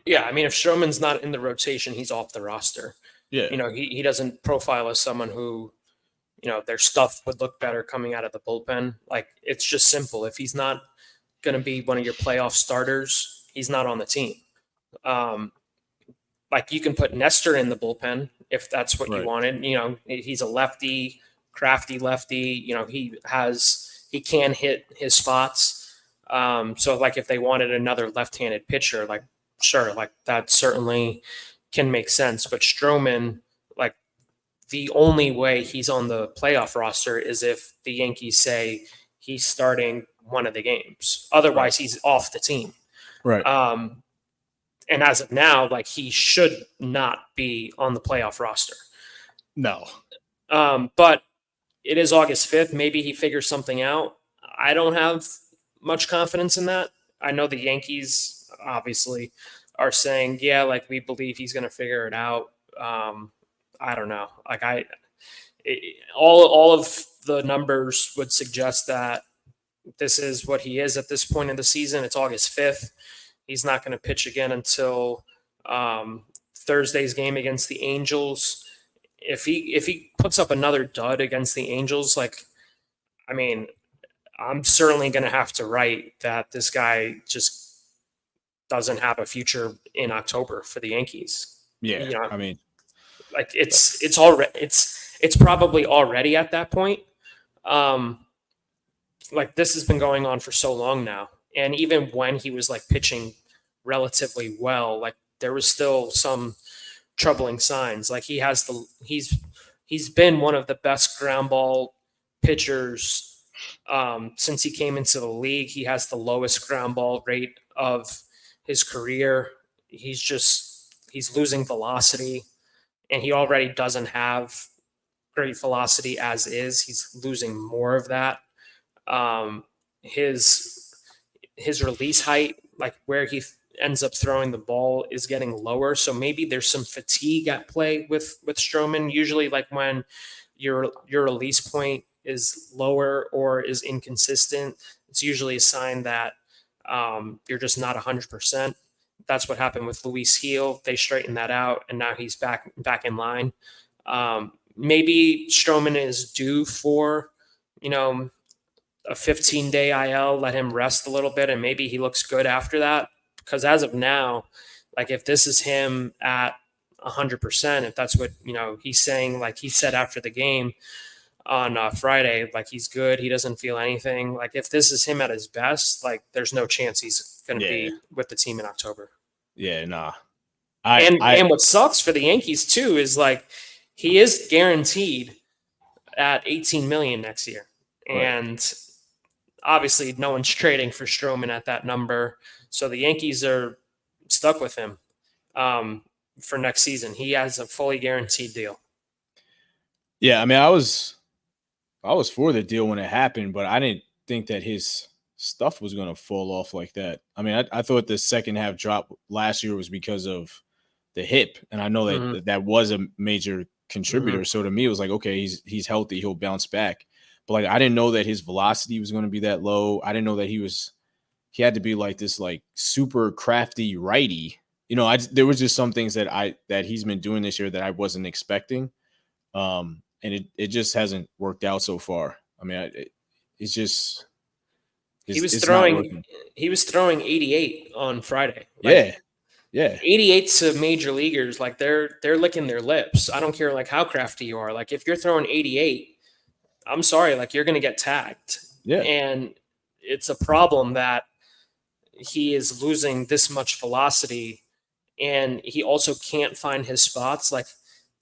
Yeah, I mean, if Stroman's not in the rotation, he's off the roster.
Yeah.
He doesn't profile as someone who, their stuff would look better coming out of the bullpen. Like, it's just simple. If he's not going to be one of your playoff starters, he's not on the team. Like, you can put Nestor in the bullpen if that's what you wanted. He's a lefty, crafty lefty. He can hit his spots. So, like, if they wanted another left-handed pitcher, like, sure, like that certainly can make sense. But Stroman, like the only way he's on the playoff roster is if the Yankees say he's starting one of the games. Otherwise, he's off the team.
Right.
And as of now, like, he should not be on the playoff roster.
No.
But it is August 5th. Maybe he figures something out. I don't have much confidence in that. I know the Yankees obviously are saying, yeah, like, we believe he's going to figure it out. I don't know. Like, all of the numbers would suggest that this is what he is at this point in the season. It's August 5th. He's not going to pitch again until Thursday's game against the Angels. If he puts up another dud against the Angels, like, I mean, I'm certainly going to have to write that this guy just doesn't have a future in October for the Yankees.
Yeah.
You know,
I mean,
like, it's probably already at that point. Like, this has been going on for so long now, and even when he was like pitching relatively well, like, there was still some troubling signs. Like, he's been one of the best ground ball pitchers since he came into the league. He has the lowest ground ball rate of his career. He's losing velocity, and he already doesn't have great velocity as is. He's losing more of that. His release height, like where he ends up throwing the ball, is getting lower. So maybe there's some fatigue at play with Stroman. Usually, like, when your release point is lower or is inconsistent, it's usually a sign that you're just not 100%. That's what happened with Luis Gil. They straightened that out, and now he's back in line. Maybe Stroman is due for, a 15-day IL, let him rest a little bit, and maybe he looks good after that. Because as of now, like, if this is him at 100%, if that's what, he's saying, like he said after the game on Friday, like, he's good, he doesn't feel anything. Like, if this is him at his best, like, there's no chance he's going to be with the team in October.
Yeah, nah.
And what sucks for the Yankees too is, like, he is guaranteed at $18 million next year, and obviously no one's trading for Stroman at that number, so the Yankees are stuck with him for next season. He has a fully guaranteed deal.
Yeah, I mean, I was for the deal when it happened, but I didn't think that his stuff was going to fall off like that. I mean, I thought the second half drop last year was because of the hip, and I know that that was a major contributor. So to me, it was like, okay, he's healthy, he'll bounce back. But, like, I didn't know that his velocity was going to be that low. I didn't know that he had to be like this, like, super crafty righty. There was just some things that he's been doing this year that I wasn't expecting. And it just hasn't worked out so far. I mean, it's just
he was throwing 88 on Friday.
Like, yeah.
88 to major leaguers, like, they're licking their lips. I don't care, like, how crafty you are. Like, if you're throwing 88, I'm sorry, like, you're going to get tagged.
Yeah.
And it's a problem that he is losing this much velocity, and he also can't find his spots. Like,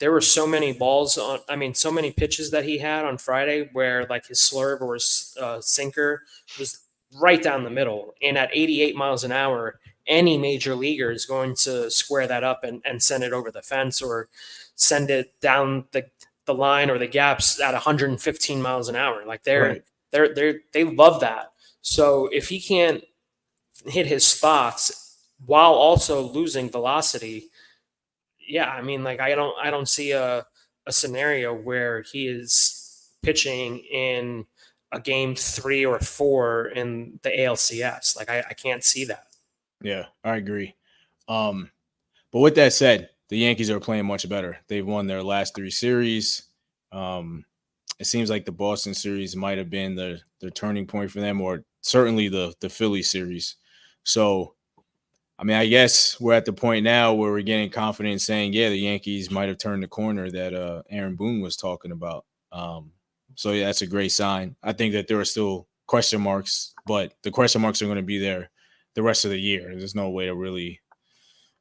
there were so many so many pitches that he had on Friday where, like, his slurve or his sinker was right down the middle. And at 88 miles an hour, any major leaguer is going to square that up and send it over the fence or send it down the line or the gaps at 115 miles an hour. Like, they love that. So if he can't hit his spots while also losing velocity, yeah, I mean, like, I don't see a scenario where he is pitching in a game 3 or 4 in the ALCS. Like, I can't see that.
Yeah, I agree. But with that said, the Yankees are playing much better. They've won their last 3 series. It seems like the Boston series might have been the turning point for them, or certainly the Philly series. So, I mean, I guess we're at the point now where we're getting confident saying, yeah, the Yankees might have turned the corner that Aaron Boone was talking about. So, yeah, that's a great sign. I think that there are still question marks, but the question marks are going to be there the rest of the year. There's no way to really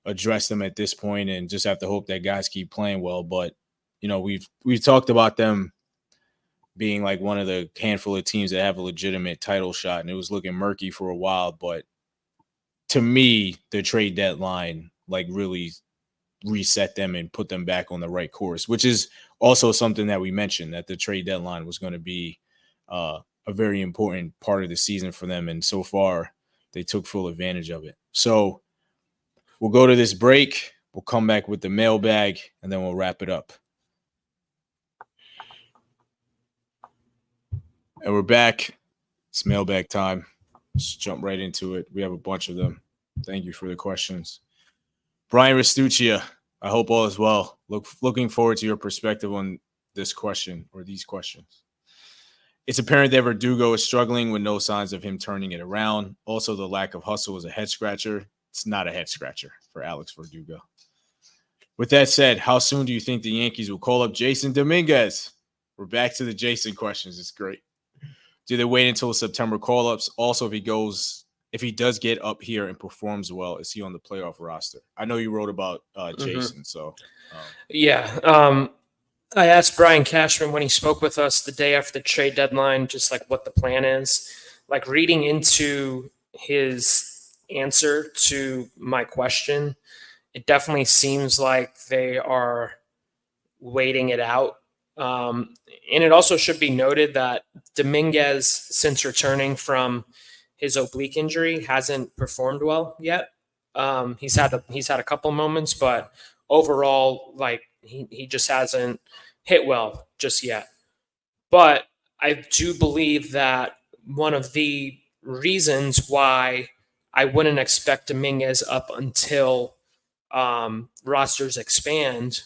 address them at this point, and just have to hope that guys keep playing well. But, we've talked about them being like one of the handful of teams that have a legitimate title shot, and it was looking murky for a while. But to me, the trade deadline like really reset them and put them back on the right course, which is also something that we mentioned, that the trade deadline was going to be a very important part of the season for them. And so far, they took full advantage of it. So we'll go to this break. We'll come back with the mailbag, and then we'll wrap it up. And we're back. It's mailbag time. Let's jump right into it. We have a bunch of them. Thank you for the questions. Brian Restuccia, I hope all is well. Looking forward to your perspective on this question or these questions. It's apparent that Verdugo is struggling with no signs of him turning it around. Also, the lack of hustle is a head scratcher. It's not a head scratcher for Alex Verdugo. With that said, how soon do you think the Yankees will call up Jason Dominguez? We're back to the Jason questions. It's great. Do they wait until September call-ups? Also, if he does get up here and performs well, is he on the playoff roster? I know you wrote about Jason, so.
Yeah. I asked Brian Cashman when he spoke with us the day after the trade deadline, just like what the plan is. Like reading into his answer to my question, it definitely seems like they are waiting it out. And it also should be noted that Dominguez, since returning from his oblique injury, hasn't performed well yet. He's had a couple moments, but overall, like he just hasn't hit well just yet. But I do believe that one of the reasons why I wouldn't expect Dominguez up until rosters expand,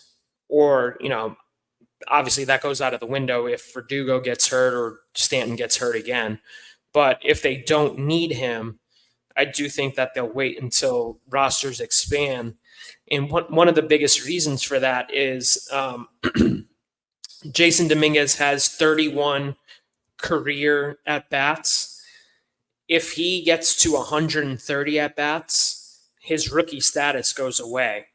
or obviously that goes out of the window if Verdugo gets hurt or Stanton gets hurt again. But if they don't need him, I do think that they'll wait until rosters expand. And one of the biggest reasons for that is Jason Dominguez has 31 career at-bats. If he gets to 130 at-bats, his rookie status goes away.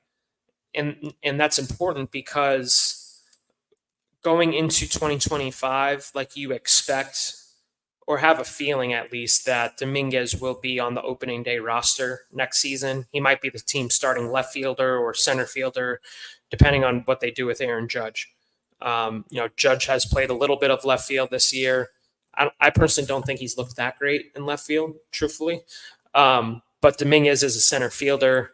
And that's important because going into 2025, like you expect or have a feeling at least that Dominguez will be on the opening day roster next season. He might be the team's starting left fielder or center fielder, depending on what they do with Aaron Judge. Judge has played a little bit of left field this year. I personally don't think he's looked that great in left field, truthfully. But Dominguez is a center fielder.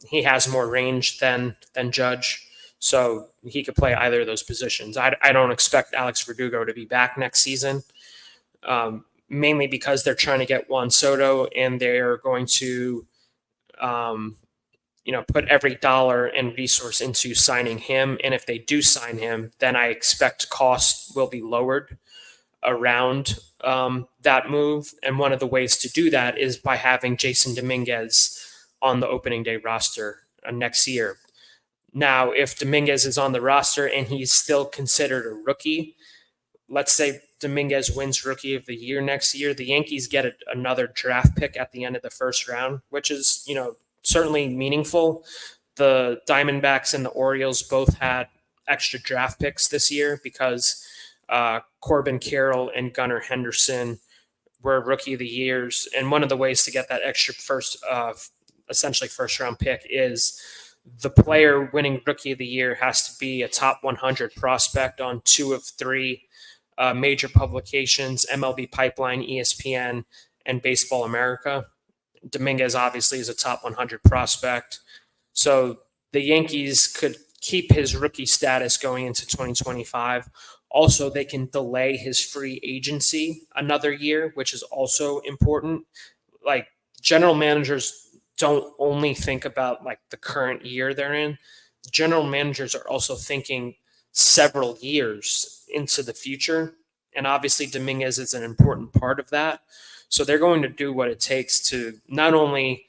He has more range than Judge, so he could play either of those positions. I don't expect Alex Verdugo to be back next season, mainly because they're trying to get Juan Soto, and they're going to put every dollar and resource into signing him. And if they do sign him, then I expect costs will be lowered around that move. And one of the ways to do that is by having Jason Dominguez on the opening day roster next year. Now, if Dominguez is on the roster and he's still considered a rookie, let's say Dominguez wins Rookie of the Year next year, the Yankees get another draft pick at the end of the first round, which is, certainly meaningful. The Diamondbacks and the Orioles both had extra draft picks this year because Corbin Carroll and Gunnar Henderson were Rookie of the Years. And one of the ways to get that extra essentially first round pick is the player winning Rookie of the Year has to be a top 100 prospect on 2 of 3 major publications: MLB Pipeline, ESPN, and Baseball America. Dominguez obviously is a top 100 prospect. So the Yankees could keep his rookie status going into 2025. Also, they can delay his free agency another year, which is also important. Like, general managers don't only think about like the current year they're in. General managers are also thinking several years into the future. And obviously Dominguez is an important part of that. So they're going to do what it takes to not only,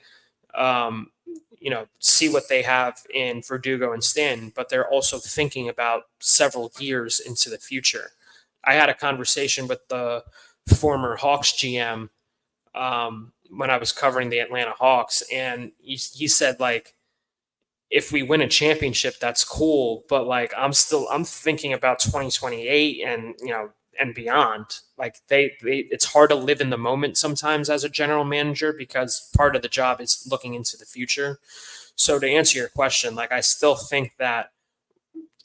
see what they have in Verdugo and Stanton, but they're also thinking about several years into the future. I had a conversation with the former Hawks GM when I was covering the Atlanta Hawks, and he said, like, if we win a championship, that's cool, but like I'm thinking about 2028, and and beyond. Like it's hard to live in the moment sometimes as a general manager because part of the job is looking into the future. So to answer your question, like I still think that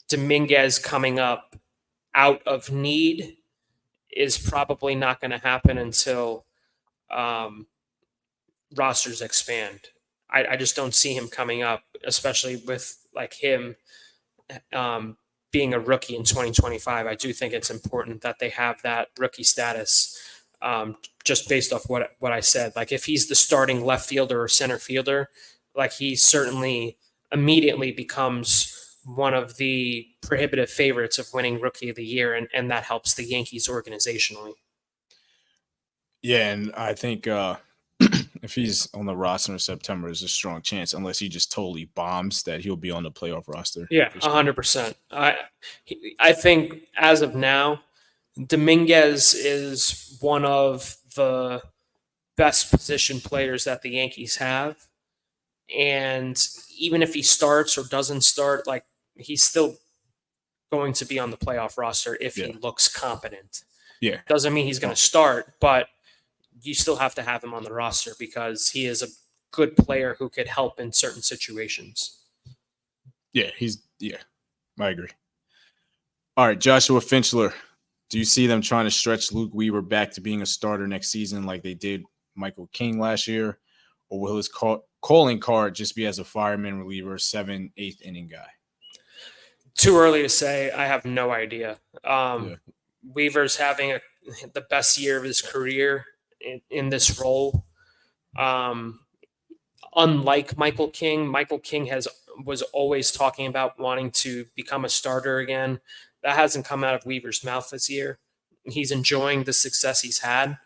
Dominguez coming up out of need is probably not going to happen until um, rosters expand. I just don't see him coming up, especially with like him um, being a rookie in 2025. I do think it's important that they have that rookie status, just based off what I said. Like if he's the starting left fielder or center fielder, like he certainly immediately becomes one of the prohibitive favorites of winning Rookie of the Year, and that helps the Yankees organizationally.
Yeah, and I think if he's on the roster in September, there's a strong chance, unless he just totally bombs, that he'll be on the playoff roster.
Yeah,
For sure.
100%. I think as of now, Dominguez is one of the best position players that the Yankees have. And even if he starts or doesn't start, like he's still going to be on the playoff roster if he
Yeah.
looks competent.
Yeah.
Doesn't mean he's going to start, but you still have to have him on the roster because he is a good player who could help in certain situations.
Yeah, I agree. All right, Joshua Finchler. Do you see them trying to stretch Luke Weaver back to being a starter next season like they did Michael King last year? Or will his calling card just be as a fireman reliever, 7th, 8th inning guy?
Too early to say. I have no idea.
Yeah.
Weaver's having the best year of his career in this role. Unlike Michael King was always talking about wanting to become a starter again. That hasn't come out of Weaver's mouth this year. He's enjoying the success he's had.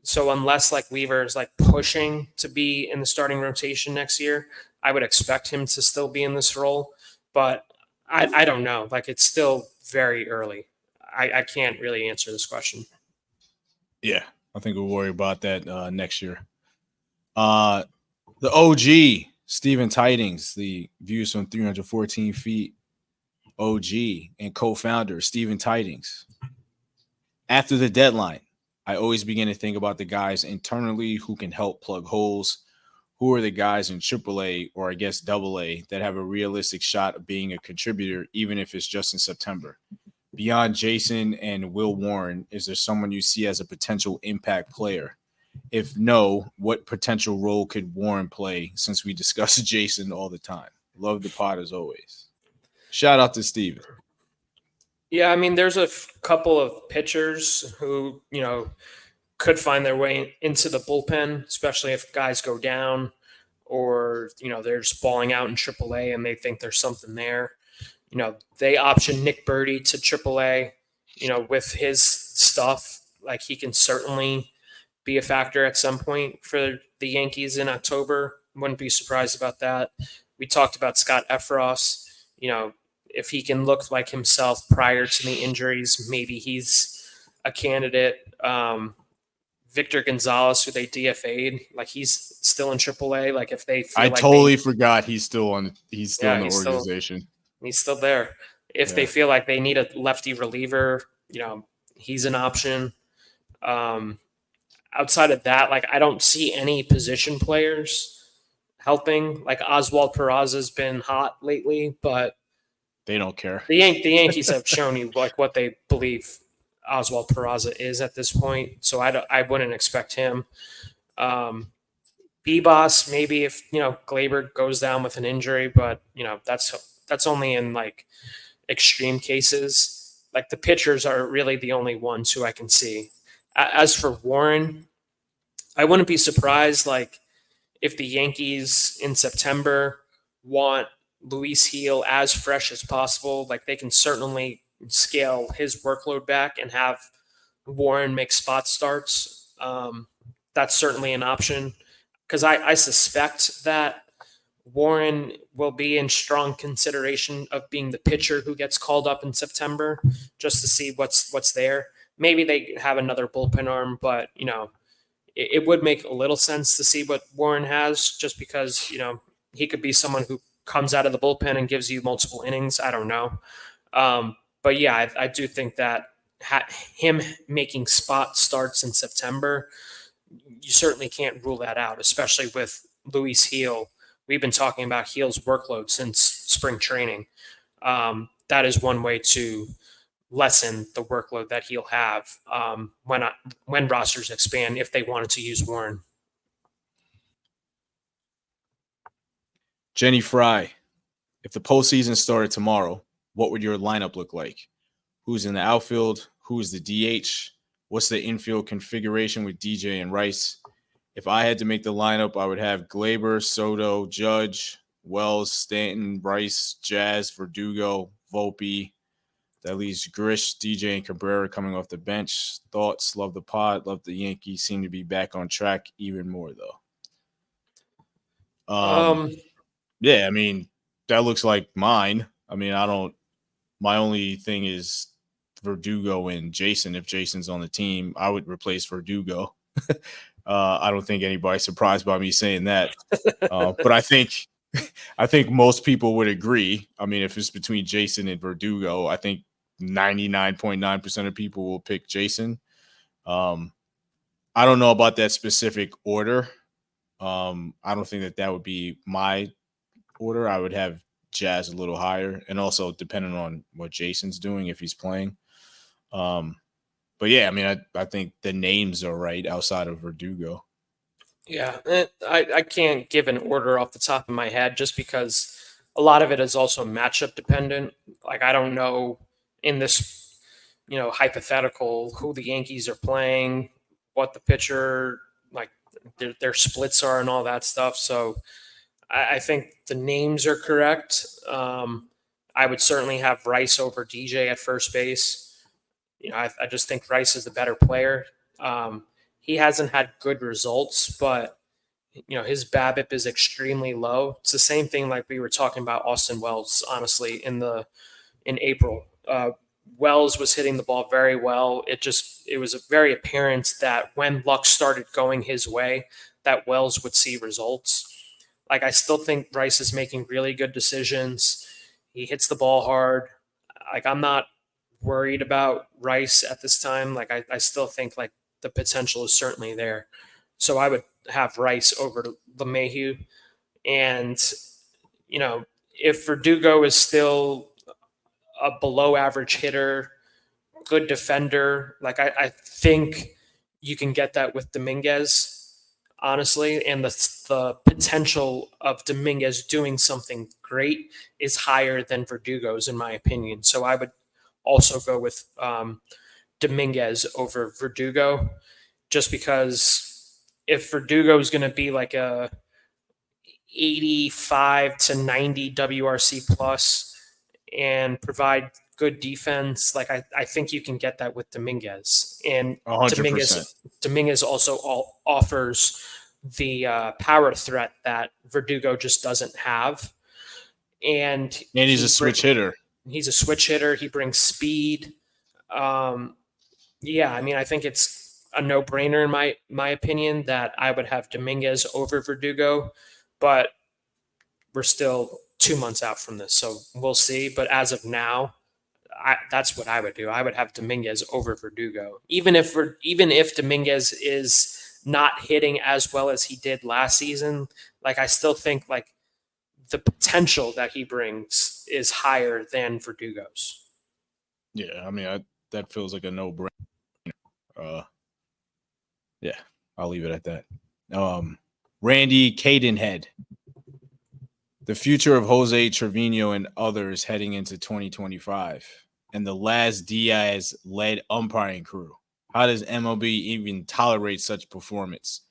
So unless like Weaver is like pushing to be in the starting rotation next year, I would expect him to still be in this role. But I don't know. Like it's still very early. I can't really answer this question.
Yeah, I think we'll worry about that next year. The OG, Stephen Tidings, the Views from 314 Feet OG and co-founder, Stephen Tidings. After the deadline, I always begin to think about the guys internally who can help plug holes. Who are the guys in AAA or I guess AA that have a realistic shot of being a contributor, even if it's just in September? Beyond Jason and Will Warren, is there someone you see as a potential impact player? If no, what potential role could Warren play, since we discuss Jason all the time? Love the pod as always. Shout out to Steven.
Yeah, I mean, there's a couple of pitchers who, could find their way into the bullpen, especially if guys go down or, they're just balling out in AAA and they think there's something there. They option Nick Birdie to AAA, with his stuff. Like he can certainly be a factor at some point for the Yankees in October. Wouldn't be surprised about that. We talked about Scott Efros. If he can look like himself prior to the injuries, maybe he's a candidate. Victor Gonzalez, who they DFA'd, like he's still in AAA. Like if they feel
forgot he's still in the organization.
He's still there. If they feel like they need a lefty reliever, he's an option. Outside of that, like I don't see any position players helping. Like Oswald Peraza has been hot lately, but
they don't care.
The Yankees have shown you like what they believe Oswald Peraza is at this point, so I wouldn't expect him. B-Boss, maybe if Gleyber goes down with an injury, but that's only in like extreme cases. Like the pitchers are really the only ones who I can see. As for Warren, I wouldn't be surprised like if the Yankees in September want Luis Gil as fresh as possible. Like they can certainly scale his workload back and have Warren make spot starts. That's certainly an option because I suspect that Warren will be in strong consideration of being the pitcher who gets called up in September just to see what's there. Maybe they have another bullpen arm, but it would make a little sense to see what Warren has just because he could be someone who comes out of the bullpen and gives you multiple innings. I don't know. But yeah, I do think that him making spot starts in September, you certainly can't rule that out, especially with Luis Heel. We've been talking about Heel's workload since spring training. That is one way to lessen the workload that he'll have when rosters expand if they wanted to use Warren.
Jenny Fry, if the postseason started tomorrow, what would your lineup look like? Who's in the outfield? Who's the DH? What's the infield configuration with DJ and Rice? If I had to make the lineup, I would have Gleyber, Soto, Judge, Wells, Stanton, Rice, Jazz, Verdugo, Volpe. That leaves Grish, DJ, and Cabrera coming off the bench. Thoughts? Love the pod. Love the Yankees. Seem to be back on track even more, though. Yeah, I mean, that looks like mine. I mean, my only thing is Verdugo and Jason. If Jason's on the team, I would replace Verdugo. I don't think anybody's surprised by me saying that. But I think most people would agree. I mean, if it's between Jason and Verdugo, I think 99.9% of people will pick Jason. I don't know about that specific order. I don't think that would be my order. I would have Jazz a little higher, and also depending on what Jason's doing, if he's playing. But yeah, I mean, I think the names are right outside of Verdugo.
Yeah, I can't give an order off the top of my head just because a lot of it is also matchup dependent. Like, I don't know in this, hypothetical who the Yankees are playing, what the pitcher, like their splits are and all that stuff. So I think the names are correct. I would certainly have Rice over DJ at first base. I just think Rice is the better player. He hasn't had good results, but his BABIP is extremely low. It's the same thing like we were talking about Austin Wells, honestly, in April. Wells was hitting the ball very well. It was very apparent that when luck started going his way, that Wells would see results. Like, I still think Rice is making really good decisions. He hits the ball hard. Like, I'm not worried about Rice at this time. Like, I still think like the potential is certainly there. So I would have Rice over LeMahieu. And, if Verdugo is still a below average hitter, good defender, like I think you can get that with Dominguez, honestly. And the potential of Dominguez doing something great is higher than Verdugo's, in my opinion. So I would also go with Dominguez over Verdugo, just because if Verdugo is going to be like a 85 to 90 WRC plus and provide good defense, like I think you can get that with Dominguez. And
100%.
Dominguez also offers the power threat that Verdugo just doesn't have. And
he's a switch hitter.
He's a switch hitter. He brings speed. Yeah, I mean, I think it's a no-brainer in my opinion that I would have Dominguez over Verdugo, but we're still 2 months out from this, so we'll see. But as of now, that's what I would do. I would have Dominguez over Verdugo, even if Dominguez is not hitting as well as he did last season. Like, I still think like the potential that he brings is higher than Verdugo's.
Yeah, I mean, that feels like a no-brainer. Yeah, I'll leave it at that. Randy Cadenhead. The future of Jose Trevino and others heading into 2025 and the last Diaz-led umpiring crew. How does MLB even tolerate such performance?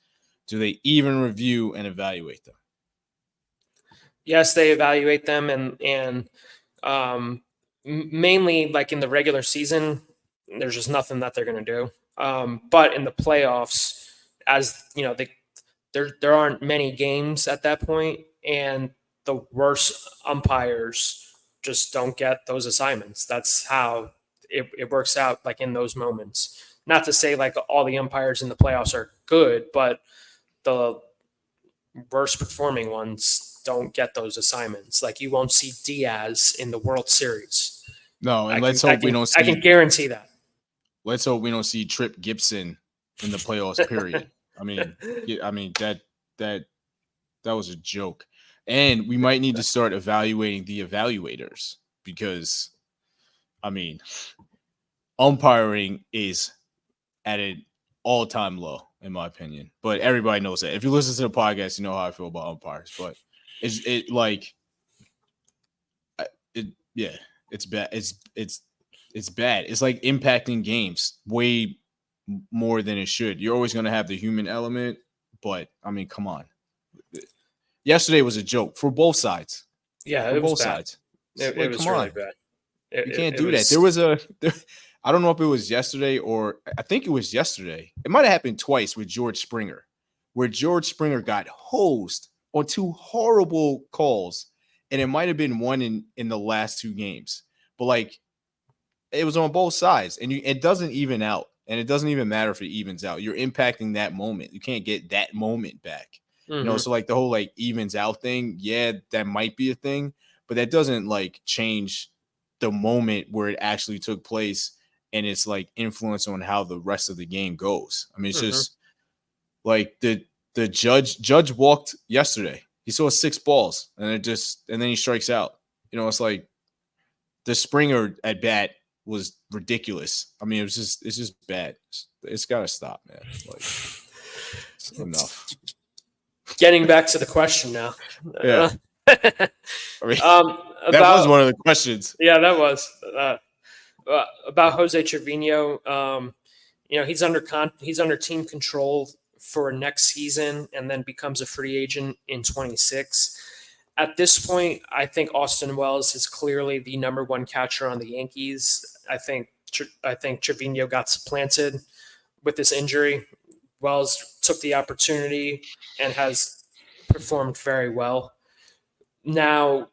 Do they even review and evaluate them?
Yes, they evaluate them, and mainly like in the regular season, there's just nothing that they're going to do. But in the playoffs, as you know, there aren't many games at that point, and the worst umpires just don't get those assignments. That's how it works out, like in those moments. Not to say like all the umpires in the playoffs are good, but the worst performing ones don't get those assignments. Like, you won't see Diaz in the World Series.
No, and let's hope we don't see.
I can guarantee that.
let's hope we don't see Trip Gibson in the playoffs. Period. I mean that was a joke, and we might need to start evaluating the evaluators because, I mean, umpiring is at an all-time low in my opinion. But everybody knows that. If you listen to the podcast, you know how I feel about umpires. But it's like it yeah, it's bad. It's bad. It's like impacting games way more than it should. You're always going to have the human element, but I mean, come on. Yesterday was a joke for both sides.
Yeah,
For
it was
both
bad.
sides.
It
Like,
was
come
really
on.
bad.
You can't
It
do that.
was.
There was I don't know if it was yesterday or I think it was yesterday. It might have happened twice with George Springer, where George Springer got hosed on two horrible calls, and it might have been one in the last two games. But like, it was on both sides, and it doesn't even out, and it doesn't even matter if it evens out. You're impacting that moment. You can't get that moment back. So like the whole like evens out thing, yeah, that might be a thing, but that doesn't like change the moment where it actually took place and it's like influence on how the rest of the game goes. I mean, it's just like the judge walked yesterday. He saw 6 balls and then he strikes out. It's like the Springer at bat was ridiculous. I mean, it's just bad. It's got to stop, man. Like, it's enough.
Getting back to the question now.
Yeah. I mean, that was one of the questions.
Yeah, that was about Jose Trevino. He's under team control for next season, and then becomes a free agent in 26. At this point, I think Austin Wells is clearly the number one catcher on the Yankees. I think Trevino got supplanted with this injury. Wells took the opportunity and has performed very well. Now,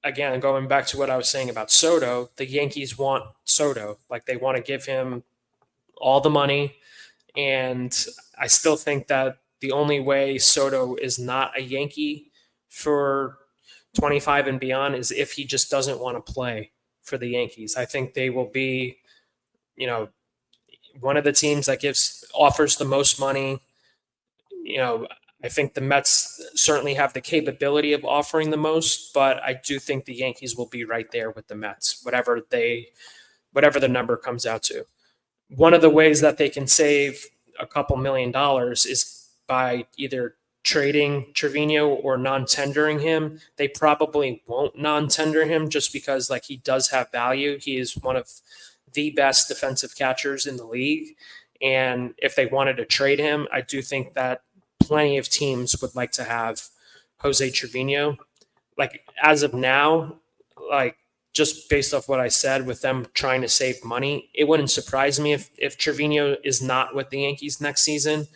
again, going back to what I was saying about Soto, the Yankees want Soto. Like, they want to give him all the money. And I still think that the only way Soto is not a Yankee for 25 and beyond is if he just doesn't want to play for the Yankees. I think they will be, one of the teams that offers the most money. I think the Mets certainly have the capability of offering the most, but I do think the Yankees will be right there with the Mets, whatever the number comes out to. One of the ways that they can save a couple $1 million is by either trading Trevino or non-tendering him. They probably won't non-tender him just because like he does have value. He is one of the best defensive catchers in the league. And if they wanted to trade him, I do think that plenty of teams would like to have Jose Trevino. Like, as of now, like, just based off what I said with them trying to save money, it wouldn't surprise me if Trevino is not with the Yankees next season.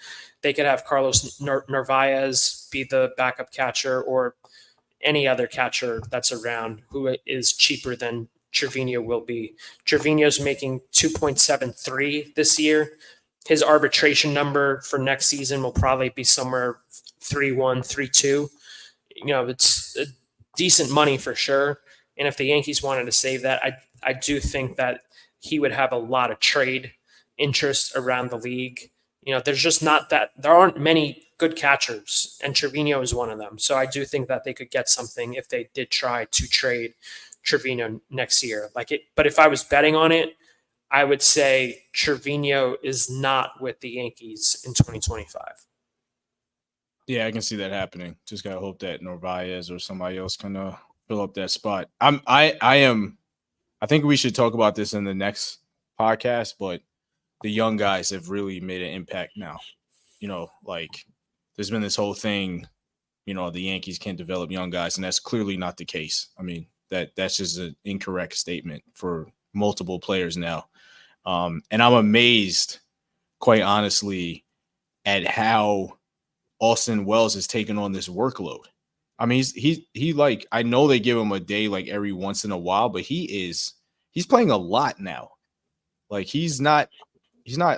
They could have Carlos Narvaez be the backup catcher, or any other catcher that's around who is cheaper than Trevino will be. Trevino's making 2.73 this year. His arbitration number for next season will probably be somewhere 3.1, 3.2. It's decent money for sure. And if the Yankees wanted to save that, I do think that he would have a lot of trade interest around the league. There's just there aren't many good catchers, and Trevino is one of them. So I do think that they could get something if they did try to trade Trevino next year. But if I was betting on it, I would say Trevino is not with the Yankees in 2025.
Yeah, I can see that happening. Just gotta hope that Narvaez or somebody else can fill up that spot. I think we should talk about this in the next podcast, but the young guys have really made an impact now. Like, there's been this whole thing, the Yankees can't develop young guys, and that's clearly not the case. I mean, that's just an incorrect statement for multiple players now. And I'm amazed, quite honestly, at how Austin Wells has taken on this workload. I mean, he like, I know they give him a day like every once in a while, but he's playing a lot now. Like, he's not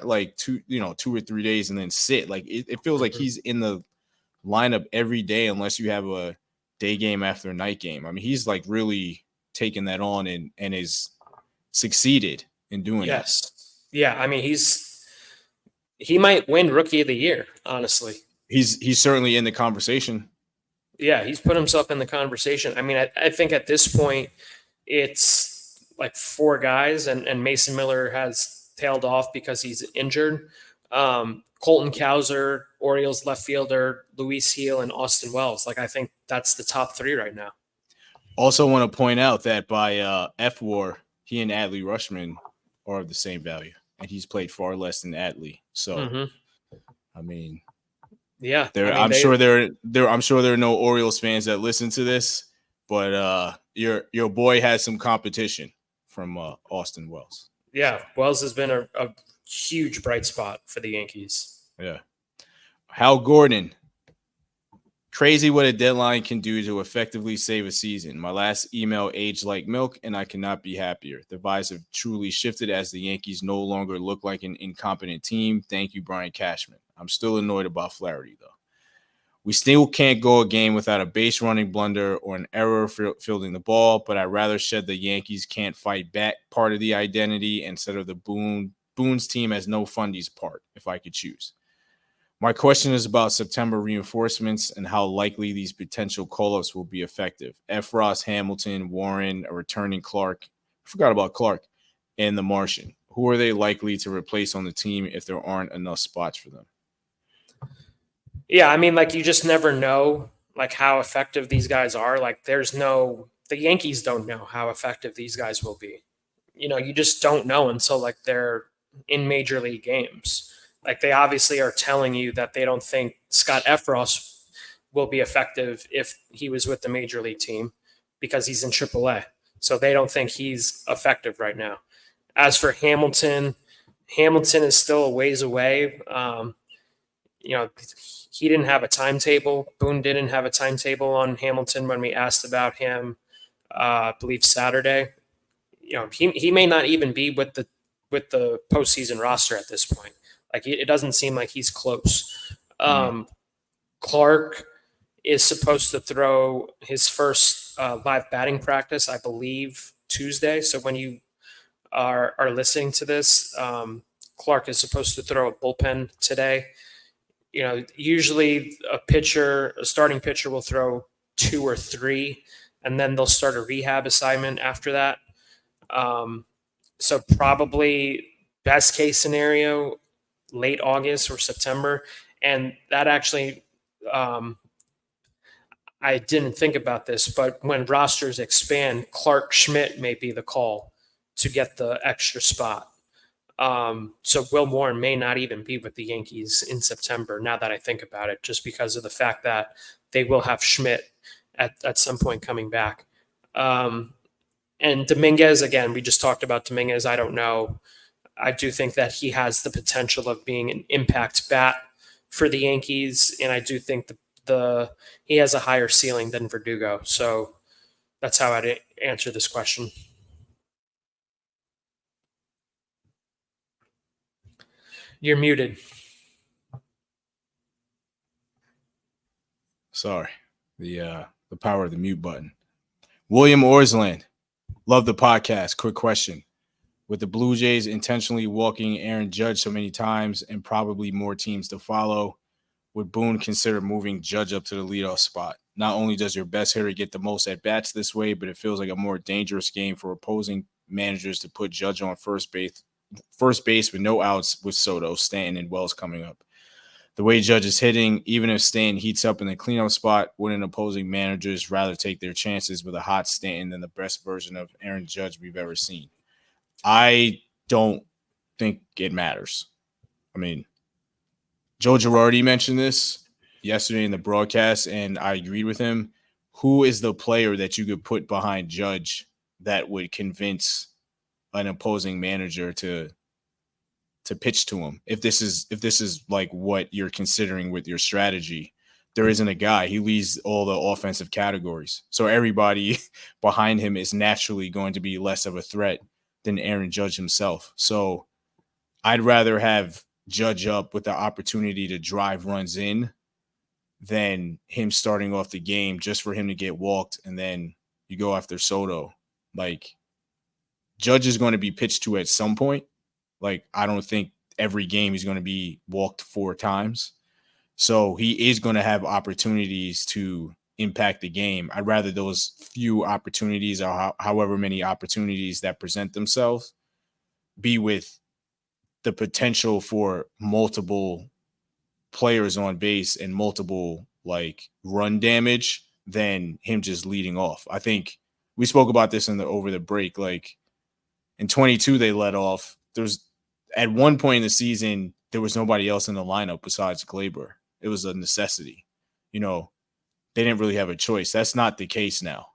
like 2 or 3 days and then sit. Like, it feels like he's in the lineup every day unless you have a day game after a night game. I mean, he's like really taken that on and is succeeded in doing
Yes. Yeah, I mean he might win Rookie of the Year, honestly.
He's certainly in the conversation.
Yeah, he's put himself in the conversation. I mean, I think at this point it's like four guys, and Mason Miller has tailed off because he's injured. Colton Cowser, Orioles left fielder, Luis Heel, and Austin Wells. Like, I think that's the top three right now.
Also want to point out that by F-War, he and Adley Rushman are of the same value, and he's played far less than Adley. So, I mean,
Yeah,
I'm sure there are no Orioles fans that listen to this, but your boy has some competition from Austin Wells.
Yeah, Wells has been a huge bright spot for the Yankees.
Yeah. Hal Gordon. Crazy what a deadline can do to effectively save a season. My last email aged like milk, and I cannot be happier. The vibes have truly shifted as the Yankees no longer look like an incompetent team. Thank you, Brian Cashman. I'm still annoyed about Flaherty, though. We still can't go a game without a base running blunder or an error fielding the ball, but I'd rather shed the Yankees can't fight back part of the identity instead of the Boone's team as no fundies part, if I could choose. My question is about September reinforcements and how likely these potential call-ups will be effective. F. Ross, Hamilton, Warren, a returning Clark. I forgot about Clark. And the Martian. Who are they likely to replace on the team if there aren't enough spots for them?
Yeah, I mean, like, you just never know, like, how effective these guys are. Like, the Yankees don't know how effective these guys will be. You just don't know until, like, they're in major league games. Like, they obviously are telling you that they don't think Scott Efros will be effective if he was with the major league team because he's in AAA. So they don't think he's effective right now. As for Hamilton is still a ways away. He didn't have a timetable. Boone didn't have a timetable on Hamilton when we asked about him, I believe Saturday. He may not even be with the postseason roster at this point. Like, it doesn't seem like he's close. Clark is supposed to throw his first live batting practice, I believe, Tuesday. So when you are listening to this, Clark is supposed to throw a bullpen today. Usually a starting pitcher will throw 2 or 3, and then they'll start a rehab assignment after that. So probably best case scenario, late August or September. And that actually, I didn't think about this, but when rosters expand, Clark Schmidt may be the call to get the extra spot. So Will Warren may not even be with the Yankees in September, now that I think about it, just because of the fact that they will have Schmidt at some point coming back. And Dominguez, again, we just talked about Dominguez. I don't know. I do think that he has the potential of being an impact bat for the Yankees, and I do think he has a higher ceiling than Verdugo. So that's how I'd answer this question. You're muted.
Sorry. The power of the mute button. William Orsland. Love the podcast. Quick question. With the Blue Jays intentionally walking Aaron Judge so many times and probably more teams to follow, would Boone consider moving Judge up to the leadoff spot? Not only does your best hitter get the most at-bats this way, but it feels like a more dangerous game for opposing managers to put Judge on first base with no outs with Soto, Stanton, and Wells coming up. The way Judge is hitting, even if Stanton heats up in the cleanup spot, wouldn't opposing managers rather take their chances with a hot Stanton than the best version of Aaron Judge we've ever seen? I don't think it matters. I mean, Joe Girardi mentioned this yesterday in the broadcast, and I agreed with him. Who is the player that you could put behind Judge that would convince an opposing manager to pitch to him? If this is like what you're considering with your strategy, there isn't a guy. He leads all the offensive categories, so everybody behind him is naturally going to be less of a threat than Aaron Judge himself. So I'd rather have Judge up with the opportunity to drive runs in than him starting off the game just for him to get walked and then you go after Soto. Like, Judge is going to be pitched to at some point, Like, I don't think every game he's going to be walked 4 times. So he is going to have opportunities to impact the game. I'd rather those few opportunities or however many opportunities that present themselves be with the potential for multiple players on base and multiple like run damage than him just leading off. I think we spoke about this over the break. Like in 22, they let off. There's at one point in the season, there was nobody else in the lineup besides Gleyber. It was a necessity. You know, they didn't really have a choice. That's not the case now.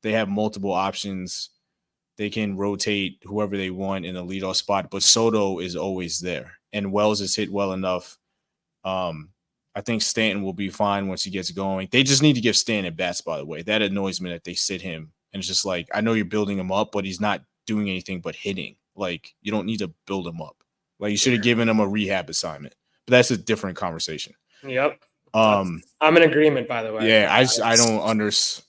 They have multiple options. They can rotate whoever they want in the leadoff spot, but Soto is always there. And Wells is hit well enough. I think Stanton will be fine once he gets going. They just need to give Stanton at bats, by the way. That annoys me that they sit him. And it's just like, I know you're building him up, but he's not doing anything but hitting. Like, you don't need to build him up. Like, you should have given him a rehab assignment. But that's a different conversation.
Yep. I'm in agreement, by the way.
Yeah, I don't understand.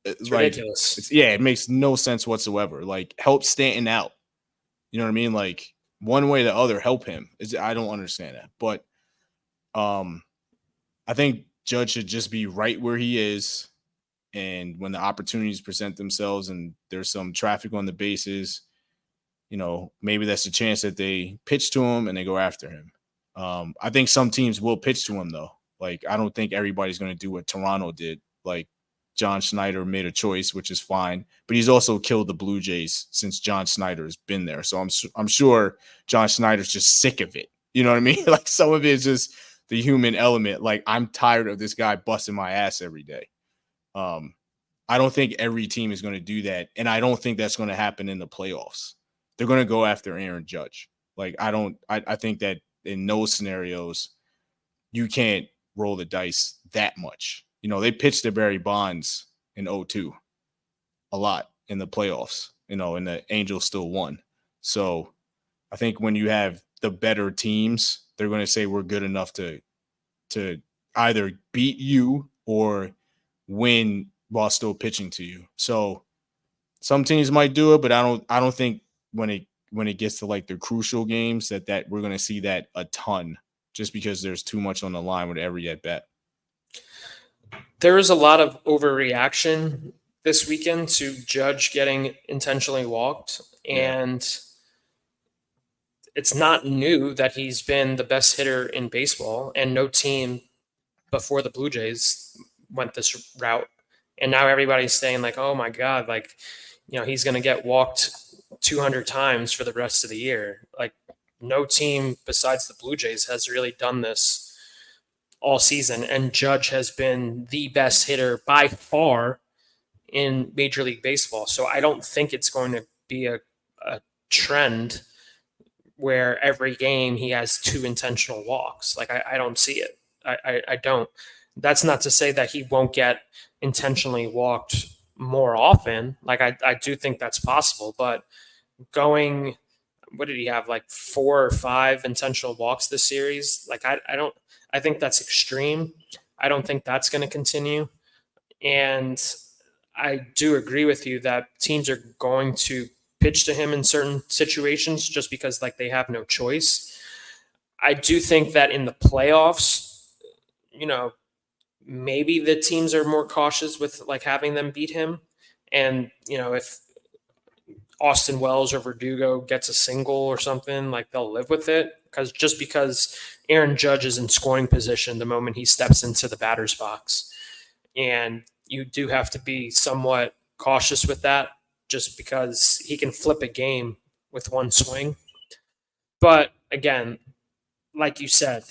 It's ridiculous.
It makes no sense whatsoever. Like, help Stanton out. You know what I mean? Like, one way or the other, help him. I don't understand that. But I think Judge should just be right where he is. And when the opportunities present themselves and there's some traffic on the bases, you know, maybe that's a chance that they pitch to him and they go after him. I think some teams will pitch to him, though. Like, I don't think everybody's going to do what Toronto did. Like, John Schneider made a choice, which is fine, but he's also killed the Blue Jays since John Schneider's been there. So I'm sure John Schneider's just sick of it. You know what I mean? Like, some of it is just the human element. Like, I'm tired of this guy busting my ass every day. I don't think every team is going to do that, and I don't think that's going to happen in the playoffs. They're going to go after Aaron Judge. Like, I think that in those scenarios, you can't roll the dice that much. You know, they pitched to Barry Bonds in 0-2 a lot in the playoffs, you know, and the Angels still won. So I think when you have the better teams, they're going to say we're good enough to either beat you or win while still pitching to you. So some teams might do it, but I don't think when it gets to like the crucial games that we're going to see that a ton, just because there's too much on the line with every at bat.
There was a lot of overreaction this weekend to Judge getting intentionally walked, and it's not new that he's been the best hitter in baseball, and no team before the Blue Jays went this route. And now everybody's saying like, oh my God, like, you know, he's going to get walked 200 times for the rest of the year. Like, no team besides the Blue Jays has really done this all season. And Judge has been the best hitter by far in Major League Baseball. So I don't think it's going to be a trend where every game he has 2 intentional walks. Like, I don't see it. I don't. That's not to say that he won't get intentionally walked more often. Like, I do think that's possible, but going, what did he have? Like 4 or 5 intentional walks this series. Like, I think that's extreme. I don't think that's going to continue. And I do agree with you that teams are going to pitch to him in certain situations just because like they have no choice. I do think that in the playoffs, you know, maybe the teams are more cautious with like having them beat him. And, you know, if Austin Wells or Verdugo gets a single or something, like they'll live with it. Because Aaron Judge is in scoring position the moment he steps into the batter's box. And you do have to be somewhat cautious with that just because he can flip a game with one swing. But again, like you said,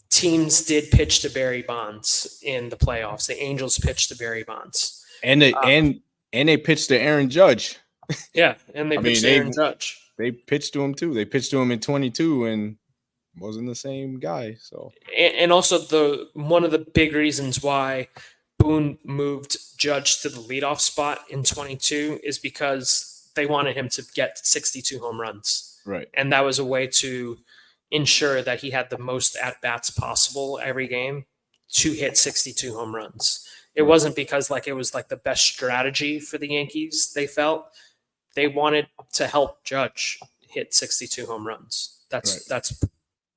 teams did pitch to Barry Bonds in the playoffs. The Angels pitched to Barry Bonds.
And they pitched to Aaron Judge.
Yeah, and they pitched to Aaron Judge.
They pitched to him too. They pitched to him in 22 and wasn't the same guy. So
and also one of the big reasons why Boone moved Judge to the leadoff spot in 22 is because they wanted him to get 62 home runs.
Right.
And that was a way to ensure that he had the most at-bats possible every game to hit 62 home runs. It wasn't because like it was like the best strategy for the Yankees, they felt. They wanted to help Judge hit 62 home runs. That's
Right.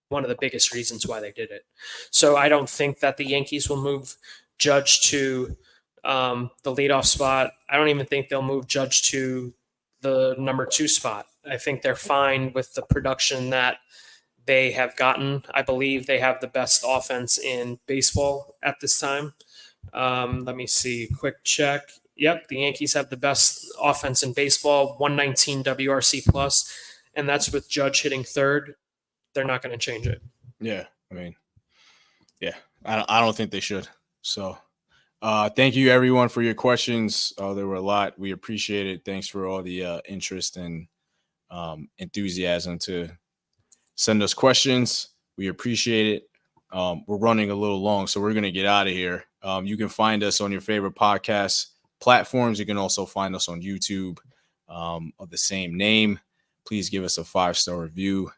one of the biggest reasons why they did it. So I don't think that the Yankees will move Judge to the leadoff spot. I don't even think they'll move Judge to the number 2 spot. I think they're fine with the production that they have gotten. I believe they have the best offense in baseball at this time. Let me see, quick check. Yep, the Yankees have the best offense in baseball, 119 WRC plus, and that's with Judge hitting third. They're not going to change it.
Yeah. I mean, yeah, I don't think they should. So thank you everyone for your questions. There were a lot. We appreciate it. Thanks for all the interest and enthusiasm to send us questions. We appreciate it. We're running a little long, so we're going to get out of here. You can find us on your favorite podcast platforms. You can also find us on YouTube of the same name. Please give us a 5-star review.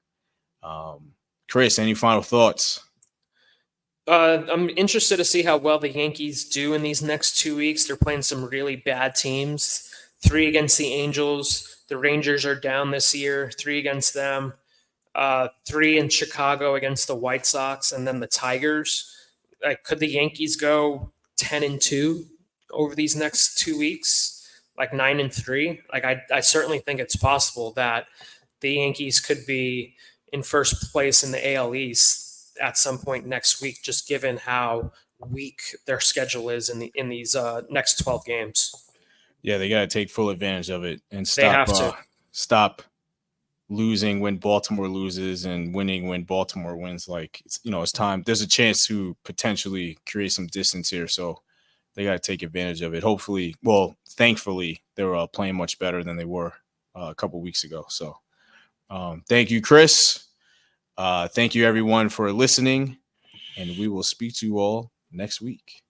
Chris, any final thoughts?
I'm interested to see how well the Yankees do in these next 2 weeks. They're playing some really bad teams. 3 against the Angels. The Rangers are down this year. 3 against them. 3 in Chicago against the White Sox, and then the Tigers. Like, could the Yankees go 10-2 over these next 2 weeks? Like 9-3? Like, I certainly think it's possible that the Yankees could be in first place in the AL East at some point next week, just given how weak their schedule is in these next 12 games.
Yeah, they got to take full advantage of it and
They have to.
stop losing when Baltimore loses and winning when Baltimore wins. Like, it's time. There's a chance to potentially create some distance here, so they got to take advantage of it. Hopefully, thankfully, they're playing much better than they were a couple weeks ago. So thank you, Chris. Thank you, everyone, for listening, and we will speak to you all next week.